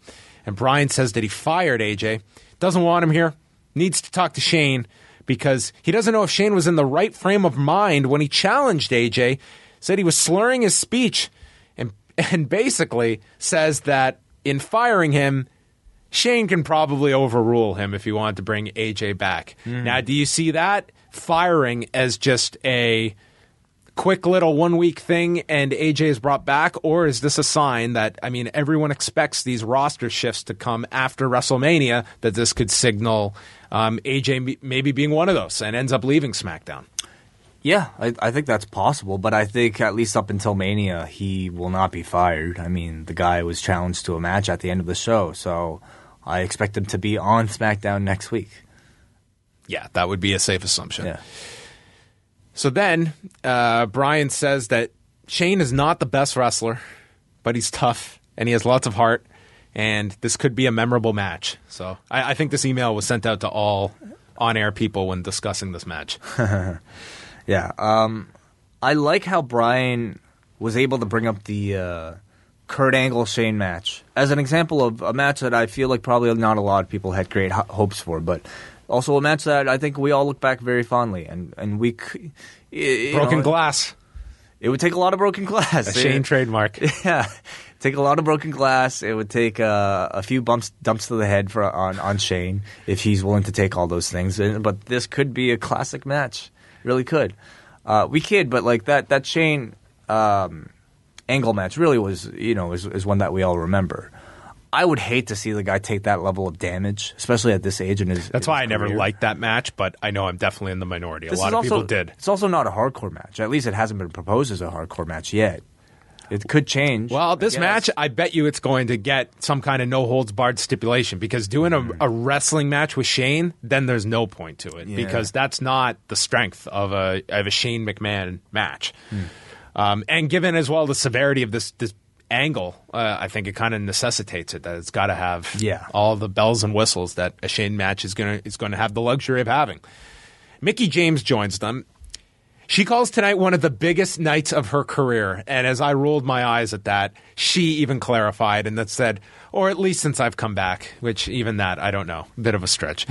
S4: And Brian says that he fired AJ. Doesn't want him here. Needs to talk to Shane because he doesn't know if Shane was in the right frame of mind when he challenged AJ. Said he was slurring his speech and basically says that in firing him, Shane can probably overrule him if he wanted to bring AJ back. Now, do you see that firing as just a quick little 1 week thing and AJ is brought back, or is this a sign that, I mean, everyone expects these roster shifts to come after WrestleMania, that this could signal AJ maybe being one of those and ends up leaving SmackDown?
S5: Yeah, I think that's possible, but I think at least up until Mania, he will not be fired. I mean, the guy was challenged to a match at the end of the show, so I expect him to be on SmackDown next week.
S4: Yeah, that would be a safe assumption.
S5: Yeah.
S4: So then Brian says that Shane is not the best wrestler, but he's tough and he has lots of heart, and this could be a memorable match. So I think this email was sent out to all on-air people when discussing this match.
S5: Yeah. I like how Brian was able to bring up the Kurt Angle-Shane match as an example of a match that I feel like probably not a lot of people had great hopes for, but also a match that I think we all look back very fondly. And we
S4: broken glass.
S5: It would take a lot of broken glass.
S4: A Shane trademark.
S5: Yeah. Take a lot of broken glass. It would take a few dumps to the head on Shane if he's willing to take all those things. But this could be a classic match. Really could. We kid, but like that Shane Angle match really was, is one that we all remember. I would hate to see the guy take that level of damage, especially at this age in his
S4: That's why I
S5: career.
S4: never liked that match, but I know I'm definitely in the minority. A lot of people did.
S5: It's also not a hardcore match. At least it hasn't been proposed as a hardcore match yet. It could change.
S4: Well, this match, I bet you it's going to get some kind of no-holds-barred stipulation, because doing a wrestling match with Shane, then there's no point to it, because that's not the strength of a Shane McMahon match. And given as well the severity of this angle, I think it kind of necessitates it, that it's got to have all the bells and whistles that a Shane match is going to have the luxury of having. Mickie James joins them. She calls tonight one of the biggest nights of her career, and as I rolled my eyes at that, she even clarified and that said, or at least since I've come back, which even that, I don't know, a bit of a stretch.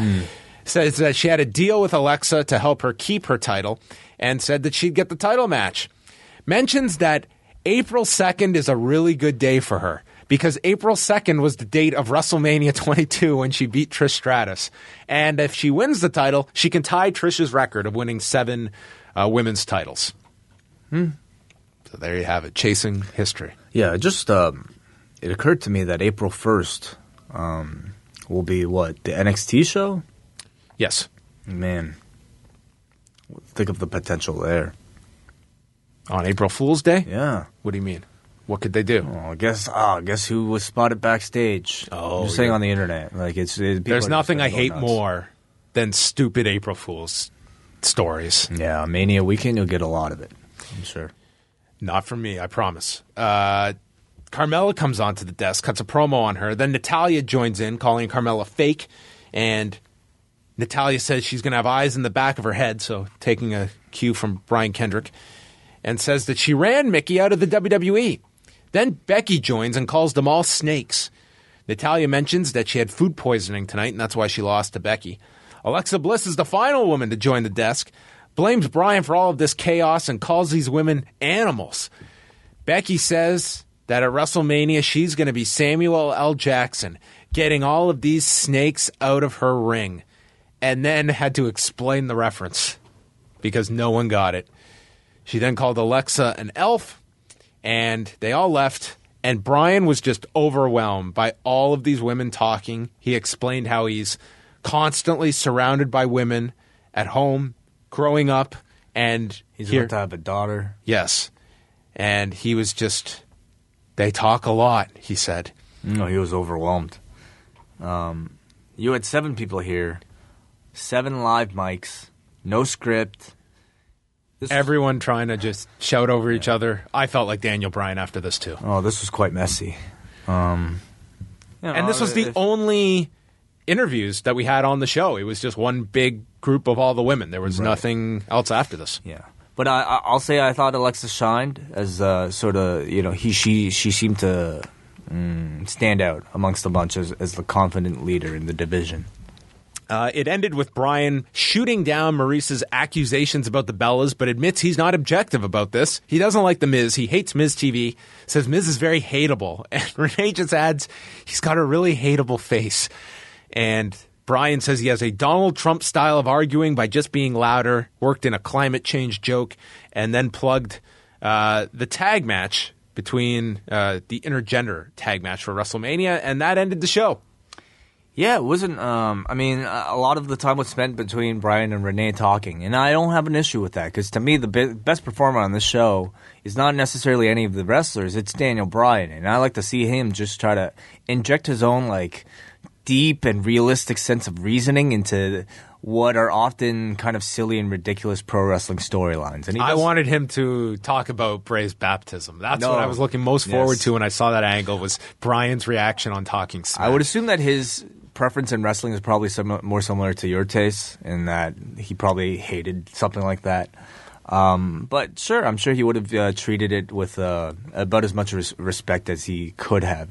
S4: Says that she had a deal with Alexa to help her keep her title, and said that she'd get the title match. Mentions that April 2nd is a really good day for her, because April 2nd was the date of WrestleMania 22 when she beat Trish Stratus. And if she wins the title, she can tie Trish's record of winning 7 women's titles. So there you have it, chasing history.
S5: Yeah, it just it occurred to me that April 1st will be what, the NXT show?
S4: Yes.
S5: Man, think of the potential there.
S4: On April Fool's Day?
S5: Yeah.
S4: What do you mean? What could they do?
S5: Oh, guess who was spotted backstage?
S4: Oh,
S5: I'm just saying on the internet. Like
S4: there's nothing I hate more than stupid April Fool's stories.
S5: Yeah, Mania weekend, you'll get a lot of it, I'm sure.
S4: Not from me, I promise. Carmella comes onto the desk, cuts a promo on her. Then Natalya joins in, calling Carmella fake. And Natalya says she's going to have eyes in the back of her head, so taking a cue from Brian Kendrick, and says that she ran Mickie out of the WWE. Then Becky joins and calls them all snakes. Natalya mentions that she had food poisoning tonight, and that's why she lost to Becky. Alexa Bliss is the final woman to join the desk, blames Brian for all of this chaos, and calls these women animals. Becky says that at WrestleMania, she's going to be Samuel L. Jackson, getting all of these snakes out of her ring, and then had to explain the reference because no one got it. She then called Alexa an elf, and they all left, and Brian was just overwhelmed by all of these women talking. He explained how he's constantly surrounded by women at home, growing up, and
S5: he's about to have a daughter.
S4: Yes. And he was just, they talk a lot, he said.
S5: No, he was overwhelmed. You had 7 people here, 7 live mics, no script.
S4: Everyone trying to just shout over each other. I felt like Daniel Bryan after this, too.
S5: Oh, this was quite messy.
S4: And this was the only interviews that we had on the show. It was just one big group of all the women. There was nothing else after this.
S5: Yeah. But I'll say I thought Alexa shined as sort of, she seemed to stand out amongst the bunch as the confident leader in the division.
S4: It ended with Brian shooting down Maurice's accusations about the Bellas, but admits he's not objective about this. He doesn't like The Miz. He hates Miz TV, says Miz is very hateable. And Renee just adds, he's got a really hateable face. And Bryan says he has a Donald Trump style of arguing by just being louder, worked in a climate change joke, and then plugged the tag match between the intergender tag match for WrestleMania, and that ended the show.
S5: Yeah, it wasn't. I mean, a lot of the time was spent between Bryan and Renee talking, and I don't have an issue with that because to me, the best performer on this show is not necessarily any of the wrestlers. It's Daniel Bryan, and I like to see him just try to inject his own deep and realistic sense of reasoning into what are often kind of silly and ridiculous pro wrestling storylines. And
S4: I wanted him to talk about Bray's baptism. That's what I was looking most forward to when I saw that angle was Bryan's reaction on Talking Smack.
S5: I would assume that his preference in wrestling is probably more similar to your taste in that he probably hated something like that. But sure, I'm sure he would have treated it with about as much respect as he could have.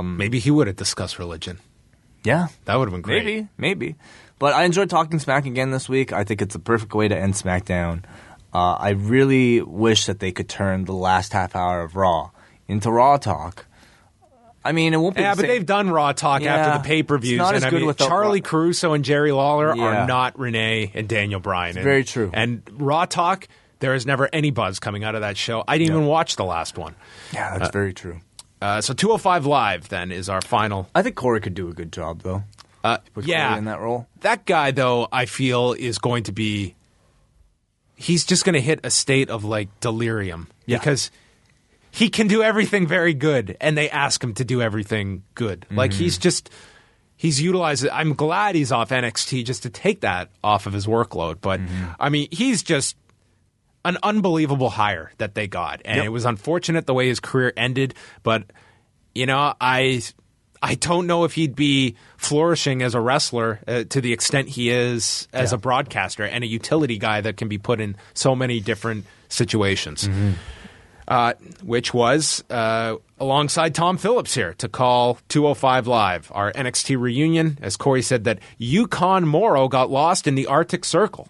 S4: Maybe he would have discussed religion.
S5: Yeah.
S4: That would have been great.
S5: Maybe. But I enjoyed Talking Smack again this week. I think it's the perfect way to end SmackDown. I really wish that they could turn the last half hour of Raw into Raw Talk. I mean, it won't be
S4: but they've done Raw Talk after the pay-per-views.
S5: It's not as good without
S4: Charlie Caruso and Jerry Lawler are not Renee and Daniel Bryan.
S5: Very true.
S4: And Raw Talk, there is never any buzz coming out of that show. I didn't even watch the last one.
S5: Yeah, that's very true.
S4: So 205 Live, then, is our final.
S5: I think Corey could do a good job, though. Corey in that role.
S4: That guy, though, I feel is going to be... He's just going to hit a state of, delirium. Yeah. Because he can do everything very good, and they ask him to do everything good. Mm-hmm. He's utilized it. I'm glad he's off NXT just to take that off of his workload. But, I mean, he's just an unbelievable hire that they got. And it was unfortunate the way his career ended. But, I don't know if he'd be flourishing as a wrestler to the extent he is as a broadcaster and a utility guy that can be put in so many different situations. Mm-hmm. Which was alongside Tom Phillips here to call 205 Live, our NXT reunion. As Corey said, that Yukon Morrow got lost in the Arctic Circle.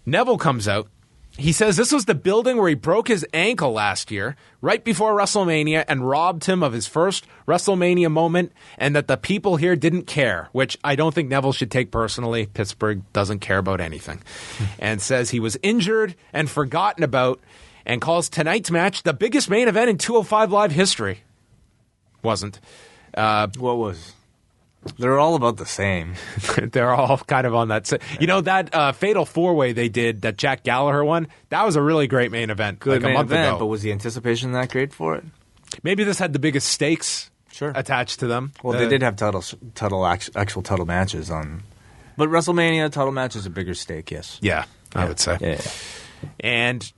S4: Neville comes out. He says this was the building where he broke his ankle last year, right before WrestleMania, and robbed him of his first WrestleMania moment, and that the people here didn't care, which I don't think Neville should take personally. Pittsburgh doesn't care about anything. And says he was injured and forgotten about, and calls tonight's match the biggest main event in 205 Live history. Wasn't.
S5: What was? They're all about the same.
S4: They're all kind of on that. That Fatal 4-Way they did, that Jack Gallagher one, that was a really great main event.
S5: Good
S4: a month ago.
S5: But was the anticipation that great for it?
S4: Maybe this had the biggest stakes attached to them.
S5: Well, they did have actual title matches on. But WrestleMania title match is a bigger stake, yes.
S4: Yeah, I would say.
S5: Yeah.
S4: And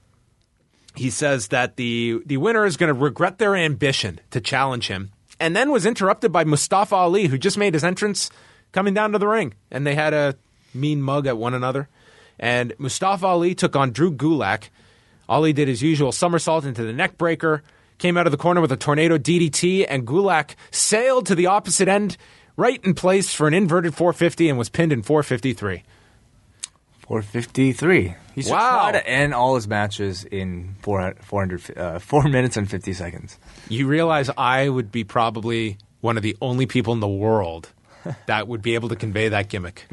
S4: he says that the winner is going to regret their ambition to challenge him. And then was interrupted by Mustafa Ali, who just made his entrance coming down to the ring. And they had a mean mug at one another. And Mustafa Ali took on Drew Gulak. Ali did his usual somersault into the neck breaker, came out of the corner with a tornado DDT, and Gulak sailed to the opposite end, right in place for an inverted 450, and was pinned in 453.
S5: 453. He should try to end all his matches in 4 minutes and 50 seconds.
S4: You realize I would be probably one of the only people in the world that would be able to convey that gimmick.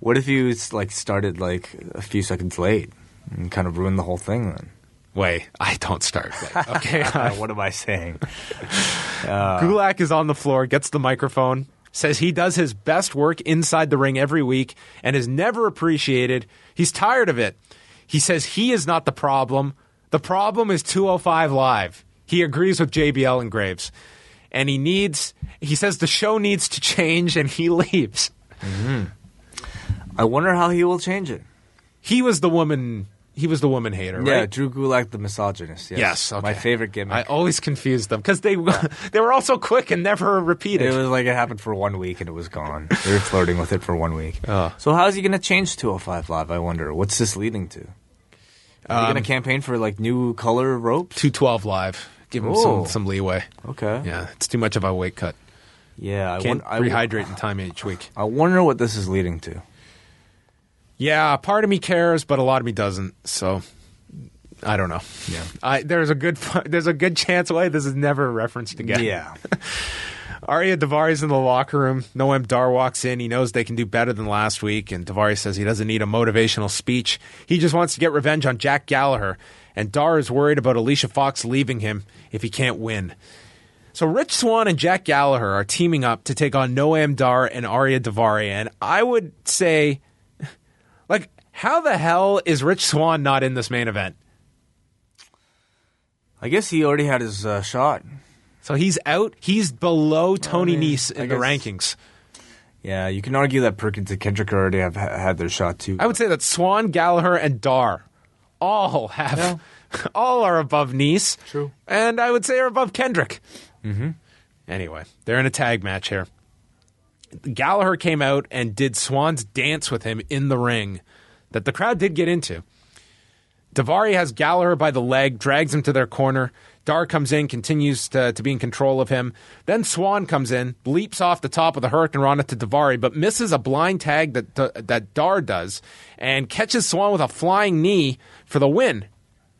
S5: What if you started a few seconds late and kind of ruined the whole thing then?
S4: Wait, I don't start late. Okay.
S5: What am I saying?
S4: Gulak is on the floor, gets the microphone, says he does his best work inside the ring every week and is never appreciated. He's tired of it. He says he is not the problem. The problem is 205 Live. He agrees with JBL and Graves. And he says the show needs to change, and he leaves.
S5: Mm-hmm. I wonder how he will change it.
S4: He was the woman hater, right?
S5: Yeah, Drew Gulak, the misogynist. Yes,
S4: okay.
S5: My favorite gimmick.
S4: I always confused them because they were all so quick and never repeated.
S5: It was like it happened for 1 week and it was gone. They were flirting with it for 1 week.
S4: Oh.
S5: So how is he going to change 205 Live, I wonder? What's this leading to? Are you going to campaign for new color ropes?
S4: 212 Live. Give him some leeway.
S5: Okay.
S4: Yeah, it's too much of a weight cut.
S5: Yeah.
S4: Can't rehydrate in time each week.
S5: I wonder what this is leading to.
S4: Yeah, part of me cares, but a lot of me doesn't. So I don't know.
S5: Yeah,
S4: there's a good chance why this is never referenced again.
S5: Yeah.
S4: Arya Davari's in the locker room. Noam Dar walks in. He knows they can do better than last week, and Davari says he doesn't need a motivational speech. He just wants to get revenge on Jack Gallagher, and Dar is worried about Alicia Fox leaving him if he can't win. So Rich Swann and Jack Gallagher are teaming up to take on Noam Dar and Arya Davari, and I would say, like, how the hell is Rich Swann not in this main event?
S5: I guess he already had his shot.
S4: So he's out. He's below Tony Nese in the rankings.
S5: Yeah, you can argue that Perkins and Kendrick already have had their shot too.
S4: I would say that Swann, Gallagher, and Dar all have, all are above Nese.
S5: True.
S4: And I would say are above Kendrick.
S5: Mm-hmm.
S4: Anyway, they're in a tag match here. Gallagher came out and did Swann's dance with him in the ring that the crowd did get into. Davari has Gallagher by the leg, drags him to their corner. Dar comes in, continues to be in control of him. Then Swann comes in, leaps off the top of the Hurricane Rana to Davari, but misses a blind tag that Dar does, and catches Swann with a flying knee for the win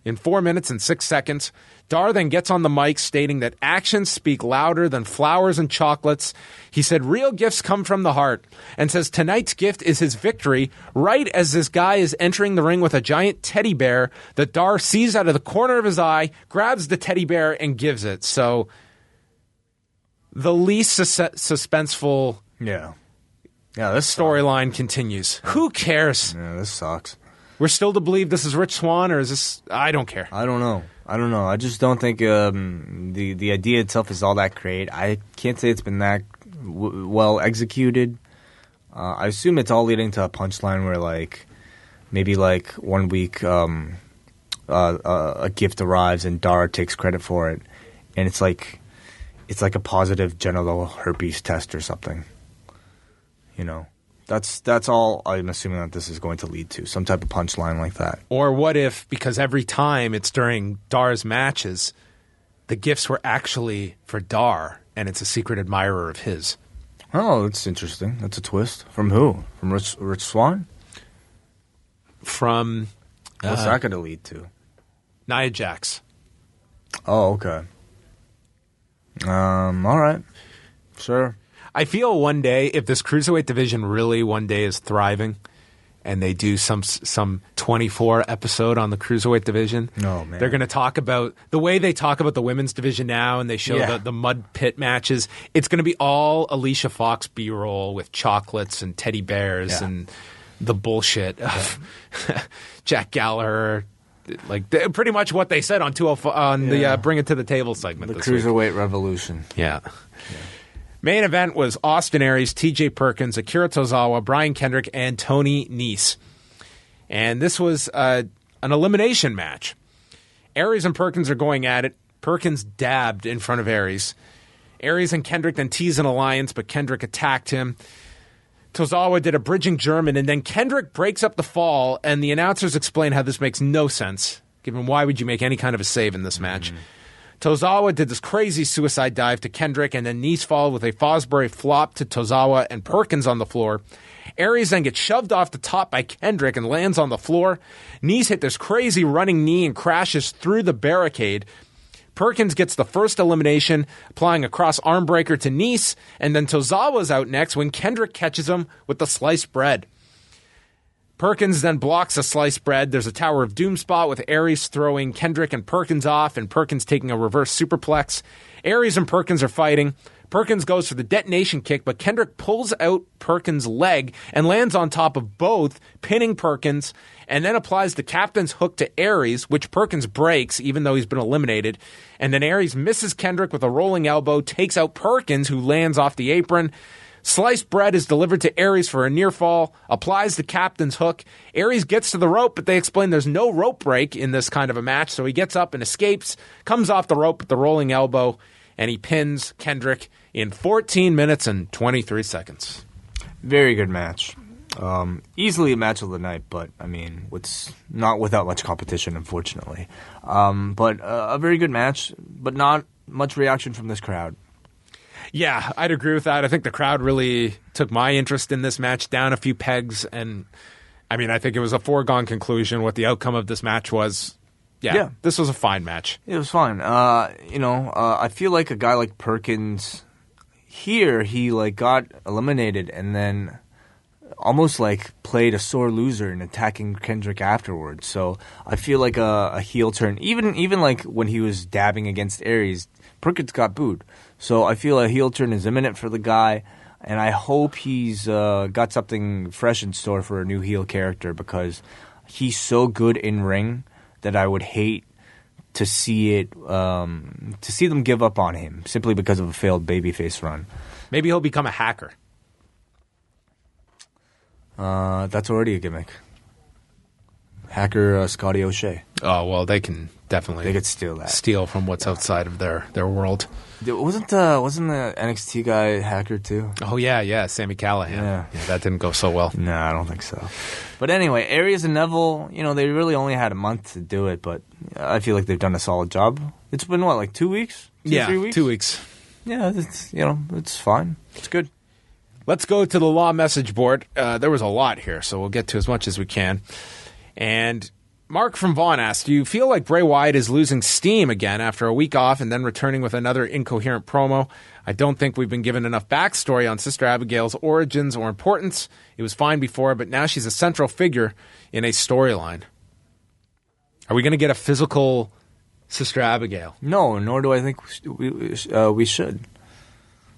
S4: in 4 minutes and 6 seconds. Dar then gets on the mic stating that actions speak louder than flowers and chocolates. He said real gifts come from the heart, and says tonight's gift is his victory, right as this guy is entering the ring with a giant teddy bear that Dar sees out of the corner of his eye, grabs the teddy bear and gives it. So the least suspenseful
S5: this
S4: storyline continues. Who cares?
S5: Yeah, this sucks.
S4: We're still to believe this is Rich Swann, or is this... I don't care.
S5: I don't know. I just don't think the idea itself is all that great. I can't say it's been that well executed. I assume it's all leading to a punchline where, like, maybe like 1 week a gift arrives and Dar takes credit for it, and it's like a positive genital herpes test or something. You know. That's all I'm assuming that this is going to lead to, some type of punchline like that.
S4: Or what if, because every time it's during Dar's matches, the gifts were actually for Dar, and it's a secret admirer of his?
S5: Oh, that's interesting. That's a twist. From who? From Rich Swann?
S4: From...
S5: What's that going to lead to?
S4: Nia Jax.
S5: Oh, okay. All right. Sure.
S4: I feel one day, if this Cruiserweight division really one day is thriving and they do some 24 episode on the Cruiserweight division,
S5: oh, man.
S4: They're going to talk about the way they talk about the women's division now, and they show the mud pit matches. It's going to be all Alicia Fox B-roll with chocolates and teddy bears and the bullshit of Jack Gallagher. Like pretty much what they said on 205 on the Bring It to the Table segment.
S5: The Cruiserweight Revolution.
S4: Yeah. Main event was Austin Aries, TJ Perkins, Akira Tozawa, Brian Kendrick, and Tony Nese. And this was an elimination match. Aries and Perkins are going at it. Perkins dabbed in front of Aries. Aries and Kendrick then teased an alliance, but Kendrick attacked him. Tozawa did a bridging German, and then Kendrick breaks up the fall, and the announcers explain how this makes no sense, given why would you make any kind of a save in this match. Tozawa did this crazy suicide dive to Kendrick, and then Nese followed with a Fosbury flop to Tozawa and Perkins on the floor. Aries then gets shoved off the top by Kendrick and lands on the floor. Nese hit this crazy running knee and crashes through the barricade. Perkins gets the first elimination, applying a cross arm breaker to Nese, and then Tozawa's out next when Kendrick catches him with the sliced bread. Perkins then blocks a sliced bread. There's a Tower of Doom spot with Aries throwing Kendrick and Perkins off, and Perkins taking a reverse superplex. Aries and Perkins are fighting. Perkins goes for the detonation kick, but Kendrick pulls out Perkins' leg and lands on top of both, pinning Perkins, and then applies the captain's hook to Aries, which Perkins breaks, even though he's been eliminated. And then Aries misses Kendrick with a rolling elbow, takes out Perkins, who lands off the apron. Sliced bread is delivered to Aries for a near fall, applies the captain's hook. Aries gets to the rope, but they explain there's no rope break in this kind of a match, so he gets up and escapes, comes off the rope with the rolling elbow, and he pins Kendrick in 14 minutes and 23 seconds.
S5: Very good match. Easily a match of the night, but, I mean, it's not without much competition, unfortunately. But a very good match, but not much reaction from this crowd.
S4: Yeah, I'd agree with that. I think the crowd really took my interest in this match down a few pegs, and I mean, I think it was a foregone conclusion what the outcome of this match was. Yeah, this was a fine match.
S5: It was fine. I feel like a guy like Perkins, here he like got eliminated and then almost like played a sore loser in attacking Kendrick afterwards. So I feel like a heel turn, even like when he was dabbing against Aries, Perkins got booed. So I feel a heel turn is imminent for the guy, and I hope he's got something fresh in store for a new heel character, because he's so good in ring that I would hate to see them give up on him simply because of a failed babyface run.
S4: Maybe he'll become a hacker.
S5: That's already a gimmick. Hacker Scotty O'Shea.
S4: Oh, well, they can definitely...
S5: They could steal that.
S4: Steal from what's outside of their world.
S5: Wasn't the NXT guy hacker too?
S4: Oh, yeah, Sami Callihan. Yeah, that didn't go so well.
S5: No, I don't think so. But anyway, Aries and Neville, they really only had a month to do it, but I feel like they've done a solid job. It's been, what, like 2 weeks? 3 weeks?
S4: 2 weeks.
S5: Yeah, it's fine. It's good.
S4: Let's go to the Law message board. There was a lot here, so we'll get to as much as we can. And Mark from Vaughan asked, do you feel like Bray Wyatt is losing steam again after a week off and then returning with another incoherent promo? I don't think we've been given enough backstory on Sister Abigail's origins or importance. It was fine before, but now she's a central figure in a storyline. Are we going to get a physical Sister Abigail?
S5: No, nor do I think we should.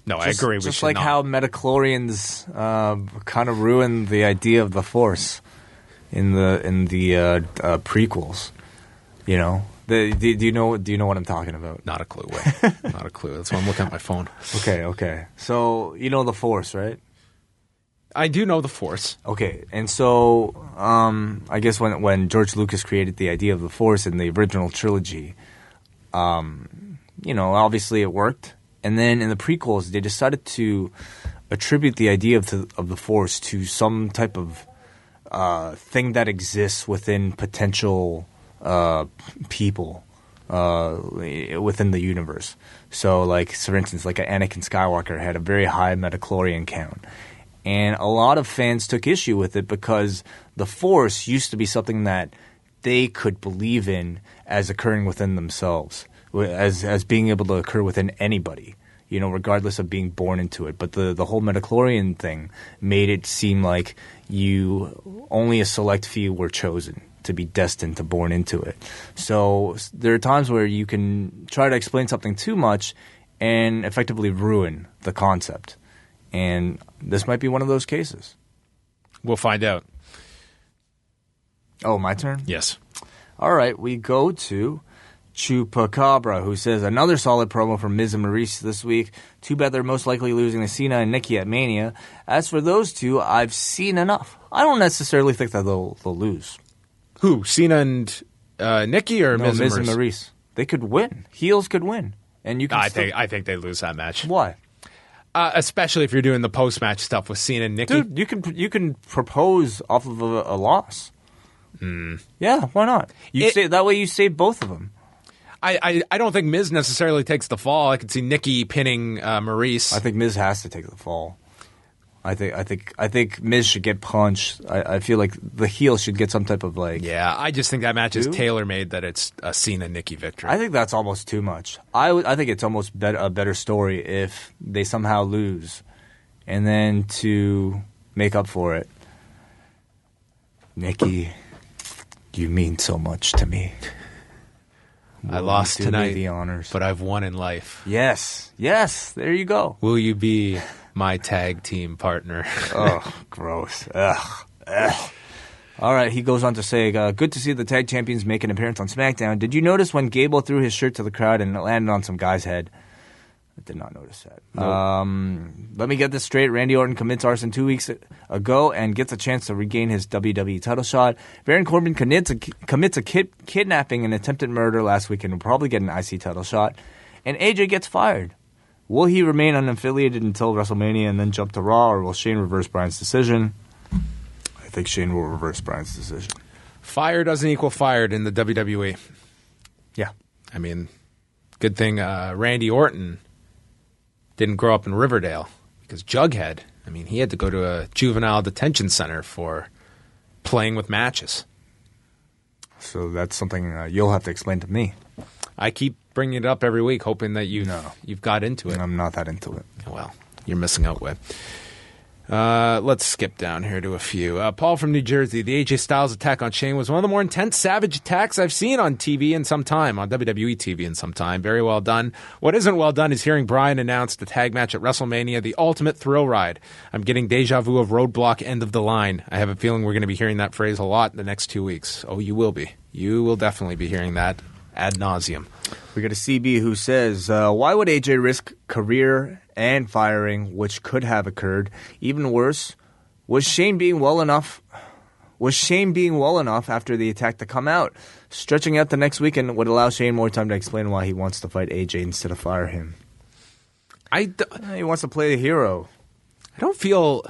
S4: No, I agree.
S5: Just like how metachlorians kind of ruined the idea of the Force in the prequels. Do you know what I'm talking about?
S4: Not a clue. Wait, not a clue. That's why I'm looking at my phone.
S5: Okay. So you know the Force, right?
S4: I do know the Force.
S5: Okay, and so I guess when George Lucas created the idea of the Force in the original trilogy, obviously it worked. And then in the prequels, they decided to attribute the idea of the Force to some type of thing that exists within potential people within the universe. So, like, for instance, like Anakin Skywalker had a very high metachlorian count. And a lot of fans took issue with it because the Force used to be something that they could believe in as occurring within themselves, as being able to occur within anybody, regardless of being born into it. But the whole metachlorian thing made it seem like only a select few were chosen to be destined to born into it. So there are times where you can try to explain something too much and effectively ruin the concept. And this might be one of those cases.
S4: We'll find out.
S5: Oh, my turn?
S4: Yes.
S5: All right, we go to Chupacabra, who says, another solid promo from Miz and Maurice this week. Too bad they're most likely losing to Cena and Nikki at Mania. As for those two, I've seen enough. I don't necessarily think that they'll lose.
S4: Who? Cena and Nikki or Miz
S5: and Maurice? They could win. Heels could win. And you can
S4: I think they lose that match.
S5: Why?
S4: Especially if you're doing the post-match stuff with Cena and Nikki.
S5: Dude, you can propose off of a loss. Yeah, why not? That way you save both of them.
S4: I don't think Miz necessarily takes the fall. I could see Nikki pinning Maurice.
S5: I think Miz has to take the fall. I think Miz should get punched. I feel like the heel should get some type of like.
S4: Yeah, I just think that match is tailor-made that it's a Cena-Nikki victory.
S5: I think that's almost too much. I think it's almost a better story if they somehow lose, and then to make up for it, Nikki, you mean so much to me.
S4: I lost tonight,
S5: the honors,
S4: but I've won in life.
S5: Yes, there you go.
S4: Will you be my tag team partner?
S5: Oh, gross. Ugh. All right, he goes on to say, good to see the tag champions make an appearance on SmackDown. Did you notice when Gable threw his shirt to the crowd and it landed on some guy's head? I did not notice that. Nope. Let me get this straight. Randy Orton commits arson 2 weeks ago and gets a chance to regain his WWE title shot. Baron Corbin commits a kidnapping and attempted murder last week and will probably get an IC title shot. And AJ gets fired. Will he remain unaffiliated until WrestleMania and then jump to Raw, or will Shane reverse Bryan's decision? I think Shane will reverse Bryan's decision.
S4: Fire doesn't equal fired in the WWE.
S5: Yeah.
S4: I mean, good thing Randy Orton didn't grow up in Riverdale, because Jughead, I mean, he had to go to a juvenile detention center for playing with matches.
S5: So that's something you'll have to explain to me.
S4: I keep bringing it up every week, hoping that you've got into it.
S5: I'm not that into it.
S4: Well, you're missing out with. Let's skip down here to a few. Paul from New Jersey. The AJ Styles attack on Shane was one of the more intense, savage attacks I've seen on TV in some time, on WWE TV in some time. Very well done. What isn't well done is hearing Bryan announce the tag match at WrestleMania, the ultimate thrill ride. I'm getting deja vu of Roadblock end of the line. I have a feeling we're going to be hearing that phrase a lot in the next 2 weeks. Oh, you will be. You will definitely be hearing that ad nauseum.
S5: We got a CB who says, why would AJ risk career and firing, which could have occurred? Even worse, was Shane being well enough after the attack to come out? Stretching out the next weekend would allow Shane more time to explain why he wants to fight AJ instead of fire him. He wants to play the hero.
S4: I don't feel...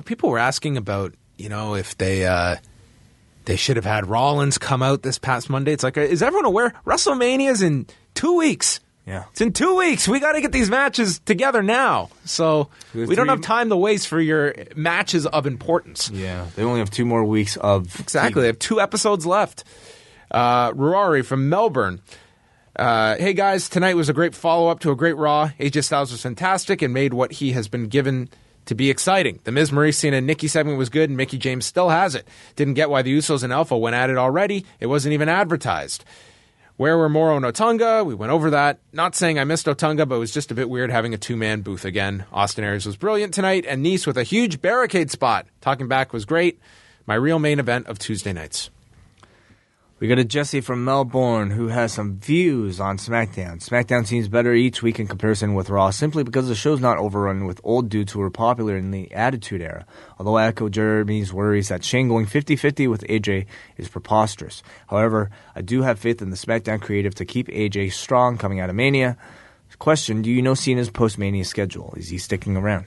S4: people were asking about, if they should have had Rollins come out this past Monday. It's like, is everyone aware? WrestleMania's in 2 weeks.
S5: Yeah.
S4: It's in 2 weeks. We got to get these matches together now. So we don't have time to waste for your matches of importance.
S5: Yeah. They only have 2 more weeks of...
S4: Exactly. They have 2 episodes left. Ruari from Melbourne. Hey, guys. Tonight was a great follow-up to a great Raw. AJ Styles was fantastic and made what he has been given to be exciting. The Miz, Maurice, Cena, and Nikki segment was good, and Mickie James still has it. Didn't get why the Usos and Alpha went at it already. It wasn't even advertised. Where were Moro and Otunga? We went over that. Not saying I missed Otunga, but it was just a bit weird having a 2-man booth again. Austin Aries was brilliant tonight, and Nice with a huge barricade spot. Talking back was great. My real main event of Tuesday nights.
S5: We got a Jesse from Melbourne who has some views on SmackDown. SmackDown seems better each week in comparison with Raw, simply because the show's not overrun with old dudes who were popular in the Attitude Era. Although I echo Jeremy's worries that Shane going 50-50 with AJ is preposterous. However, I do have faith in the SmackDown creative to keep AJ strong coming out of Mania. Question, do you know Cena's post-Mania schedule? Is he sticking around?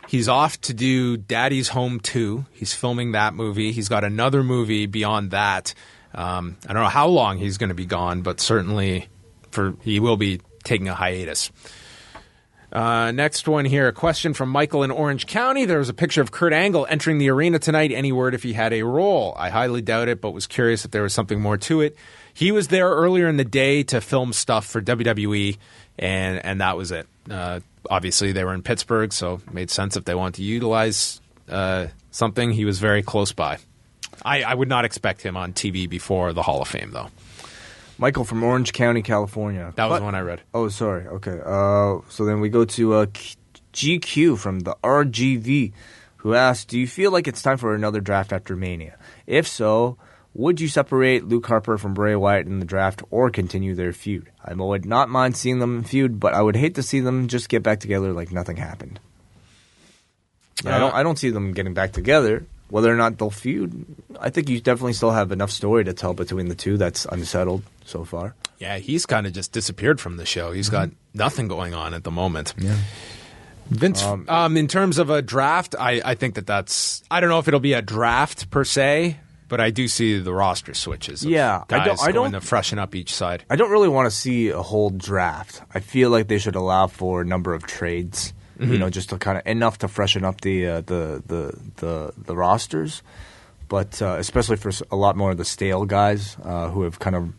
S4: He's off to do Daddy's Home 2. He's filming that movie. He's got another movie beyond that. I don't know how long he's going to be gone, but certainly he will be taking a hiatus. Next one here, a question from Michael in Orange County. There was a picture of Kurt Angle entering the arena tonight. Any word if he had a role? I highly doubt it, but was curious if there was something more to it. He was there earlier in the day to film stuff for WWE, and that was it. Obviously, they were in Pittsburgh, so it made sense if they wanted to utilize something. He was very close by. I would not expect him on TV before the Hall of Fame, though.
S5: Michael from Orange County, California.
S4: That was the one I read.
S5: Oh, sorry. Okay. So then we go to GQ from the RGV, who asked, do you feel like it's time for another draft after Mania? If so, would you separate Luke Harper from Bray Wyatt in the draft or continue their feud? I would not mind seeing them feud, but I would hate to see them just get back together like nothing happened. Yeah, I don't see them getting back together. Whether or not they'll feud, I think you definitely still have enough story to tell between the two that's unsettled so far.
S4: Yeah, he's kind of just disappeared from the show. He's got nothing going on at the moment.
S5: Yeah.
S4: Vince, in terms of a draft, I think that's... I don't know if it'll be a draft per se, but I do see the roster switches.
S5: Yeah.
S4: I don't to freshen up each side.
S5: I don't really want to see a whole draft. I feel like they should allow for a number of trades. Mm-hmm. Just to kind of enough to freshen up the rosters, but especially for a lot more of the stale guys who have kind of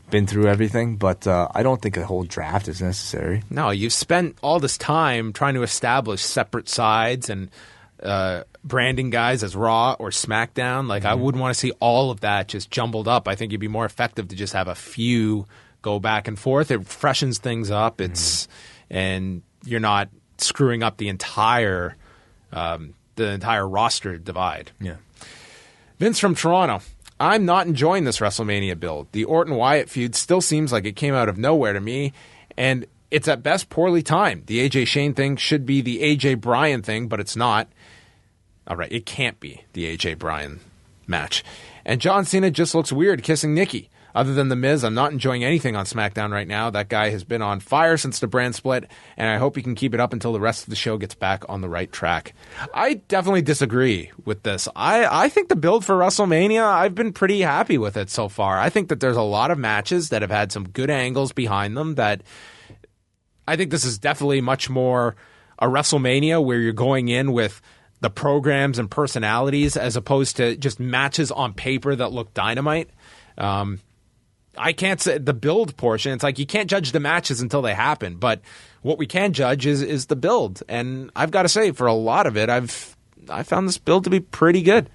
S5: been through everything. But I don't think a whole draft is necessary.
S4: No, you've spent all this time trying to establish separate sides and branding guys as Raw or SmackDown. Like, I wouldn't want to see all of that just jumbled up. I think it'd be more effective to just have a few go back and forth. It freshens things up. And you're not screwing up the entire roster divide.
S5: Yeah.
S4: Vince from Toronto. I'm not enjoying this WrestleMania build. The Orton-Wyatt feud still seems like it came out of nowhere to me, and it's at best poorly timed. The AJ Shane thing should be the AJ Bryan thing, but it's not. All right, it can't be the AJ Bryan match. And John Cena just looks weird kissing Nikki. Other than The Miz, I'm not enjoying anything on SmackDown right now. That guy has been on fire since the brand split, and I hope he can keep it up until the rest of the show gets back on the right track. I definitely disagree with this. I think the build for WrestleMania, I've been pretty happy with it so far. I think that there's a lot of matches that have had some good angles behind them that I think this is definitely much more a WrestleMania where you're going in with the programs and personalities as opposed to just matches on paper that look dynamite. I can't say the build portion. It's like you can't judge the matches until they happen. But what we can judge is the build. And I've got to say, for a lot of it, I found this build to be pretty good.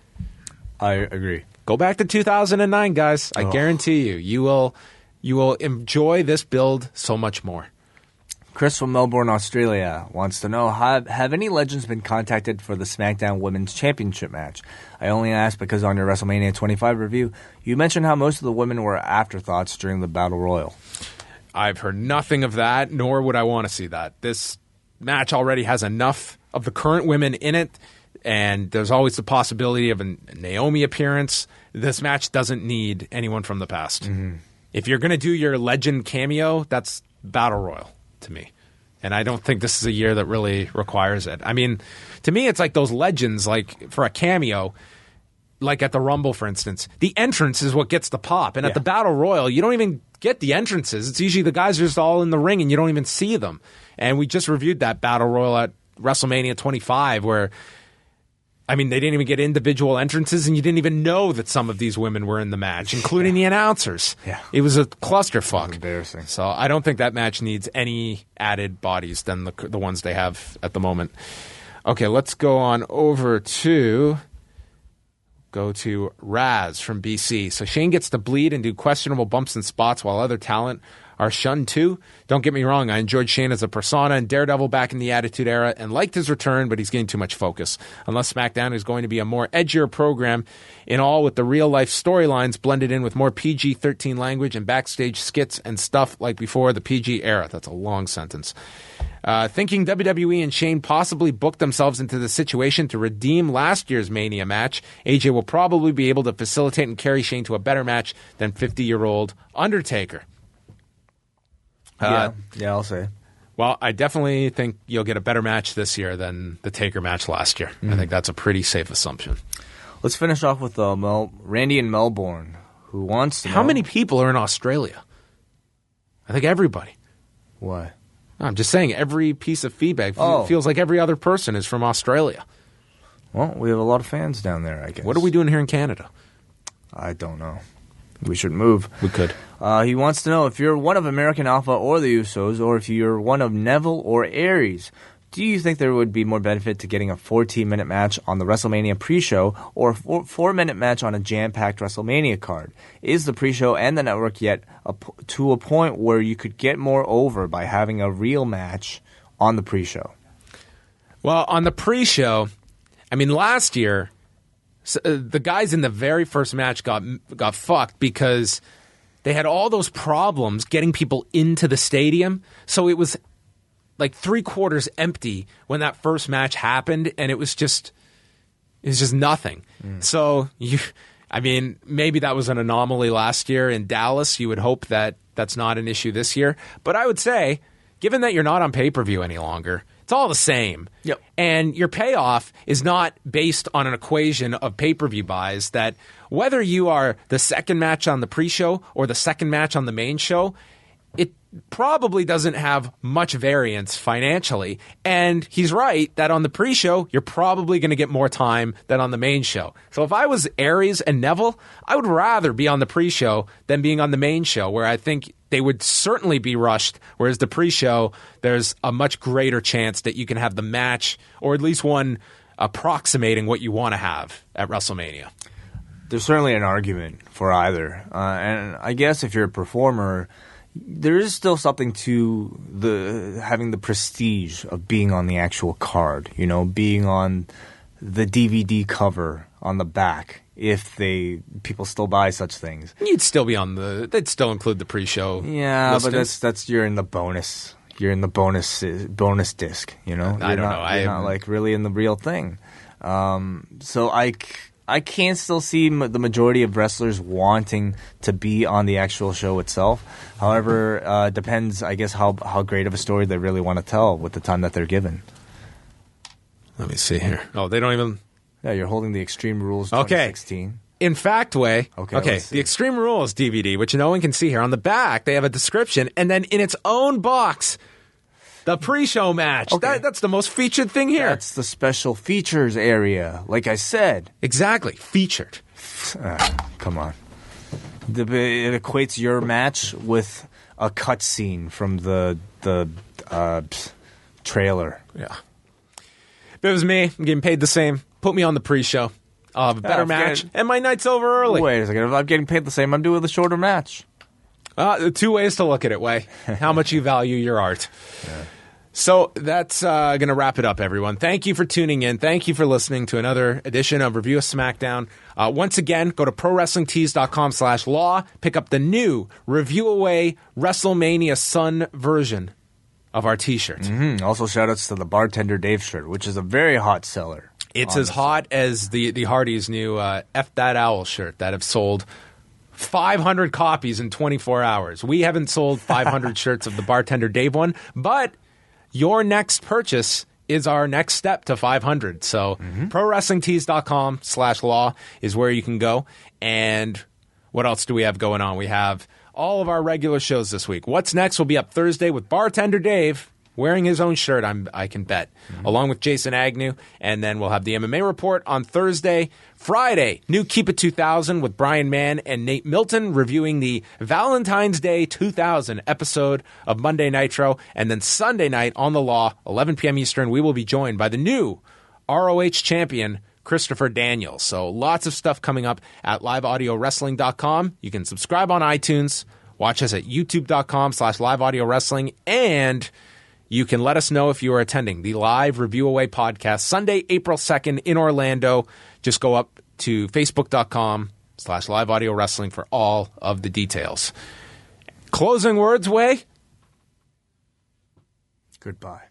S5: I agree.
S4: Go back to 2009, guys. I guarantee you will enjoy this build so much more.
S5: Chris from Melbourne, Australia wants to know, have any legends been contacted for the SmackDown Women's Championship match? I only ask because on your WrestleMania 25 review, you mentioned how most of the women were afterthoughts during the Battle Royal.
S4: I've heard nothing of that, nor would I want to see that. This match already has enough of the current women in it, and there's always the possibility of a Naomi appearance. This match doesn't need anyone from the past. Mm-hmm. If you're going to do your legend cameo, that's Battle Royal to me. And I don't think this is a year that really requires it. I mean, to me, it's like those legends, like for a cameo, like at the Rumble, for instance. The entrance is what gets the pop. And at the Battle Royal, you don't even get the entrances. It's usually the guys are just all in the ring and you don't even see them. And we just reviewed that Battle Royal at WrestleMania 25 where, I mean, they didn't even get individual entrances, and you didn't even know that some of these women were in the match, including the announcers. Yeah. It was a clusterfuck.
S5: Embarrassing.
S4: So I don't think that match needs any added bodies than the ones they have at the moment. Okay, let's go on over to Raz from BC. So Shane gets to bleed and do questionable bumps and spots while other talent are shunned too. Don't get me wrong, I enjoyed Shane as a persona and Daredevil back in the Attitude Era and liked his return, but he's getting too much focus. Unless SmackDown is going to be a more edgier program in all with the real-life storylines blended in with more PG-13 language and backstage skits and stuff like before the PG era. That's a long sentence. Thinking WWE and Shane possibly booked themselves into the situation to redeem last year's Mania match, AJ will probably be able to facilitate and carry Shane to a better match than 50-year-old Undertaker.
S5: Yeah, I'll say.
S4: Well, I definitely think you'll get a better match this year than the Taker match last year. I think that's a pretty safe assumption.
S5: Let's finish off with Randy in Melbourne, who wants to know...
S4: How many people are in Australia? I think everybody.
S5: Why?
S4: I'm just saying, every piece of feedback feels like every other person is from Australia.
S5: Well, we have a lot of fans down there, I guess.
S4: What are we doing here in Canada?
S5: I don't know. We should move.
S4: We could.
S5: He wants to know if you're one of American Alpha or the Usos, or if you're one of Neville or Aries, do you think there would be more benefit to getting a 14-minute match on the WrestleMania pre-show or a 4-minute match on a jam-packed WrestleMania card? Is the pre-show and the network yet to a point where you could get more over by having a real match on the pre-show?
S4: Well, on the pre-show, I mean, last year... So, the guys in the very first match got fucked because they had all those problems getting people into the stadium. So it was like 3/4 empty when that first match happened, and it was just nothing. So I mean, maybe that was an anomaly last year in Dallas. You would hope that that's not an issue this year. But I would say, given that you're not on pay-per-view any longer, it's all the same.
S5: Yep.
S4: And your payoff is not based on an equation of pay-per-view buys that whether you are the second match on the pre-show or the second match on the main show, it probably doesn't have much variance financially. And he's right that on the pre-show, you're probably going to get more time than on the main show. So if I was Aries and Neville, I would rather be on the pre-show than being on the main show, where I think they would certainly be rushed, whereas the pre-show, there's a much greater chance that you can have the match, or at least one approximating what you want to have at WrestleMania.
S5: There's certainly an argument for either. And I guess if you're a performer, there is still something to having the prestige of being on the actual card, you know, being on the DVD cover on the back. If people still buy such things,
S4: you'd still be on they'd still include the pre-show.
S5: Yeah,
S4: listings.
S5: But that's you're in the bonus. You're in the bonus disc. You know,
S4: I don't know.
S5: You're not like really in the real thing. So I can still see the majority of wrestlers wanting to be on the actual show itself. However, depends, I guess, how great of a story they really want to tell with the time that they're given.
S4: Let me see here. Oh, they don't even.
S5: Yeah, you're holding the Extreme Rules 2016.
S4: Okay. In Factway, okay, the Extreme Rules DVD, which no one can see here. On the back, they have a description, and then in its own box, the pre-show match. Okay. That's the most featured thing here.
S5: That's the special features area, like I said.
S4: Exactly, featured.
S5: Come on. It equates your match with a cutscene from the trailer.
S4: Yeah. If it was me, I'm getting paid the same. Put me on the pre-show. I'll have a better match, and my night's over early.
S5: Wait a second. If I'm getting paid the same, I'm doing the shorter match.
S4: 2 ways to look at it, Wai. How much you value your art. Yeah. So that's going to wrap it up, everyone. Thank you for tuning in. Thank you for listening to another edition of Review a SmackDown. Once again, go to ProWrestlingTees.com/law. Pick up the new Review-A-Wai WrestleMania Sun version of our T-shirt.
S5: Mm-hmm. Also, shout-outs to the Bartender Dave shirt, which is a very hot seller.
S4: It's as hot as the Hardys' new F That Owl shirt that have sold 500 copies in 24 hours. We haven't sold 500 shirts of the Bartender Dave one, but your next purchase is our next step to 500. So ProWrestlingTees.com/law is where you can go. And what else do we have going on? We have all of our regular shows this week. What's Next will be up Thursday with Bartender Dave wearing his own shirt, I can bet, along with Jason Agnew. And then we'll have the MMA Report on Thursday. Friday, new Keep It 2000 with Brian Mann and Nate Milton reviewing the Valentine's Day 2000 episode of Monday Nitro. And then Sunday night on the Law, 11 p.m. Eastern, we will be joined by the new ROH champion, Christopher Daniels. So lots of stuff coming up at liveaudiowrestling.com. You can subscribe on iTunes, watch us at youtube.com/liveaudiowrestling, and you can let us know if you are attending the live Review-A-Wai podcast Sunday, April 2nd in Orlando. Just go up to facebook.com/liveaudiowrestling for all of the details. Closing words, Wai?
S5: Goodbye.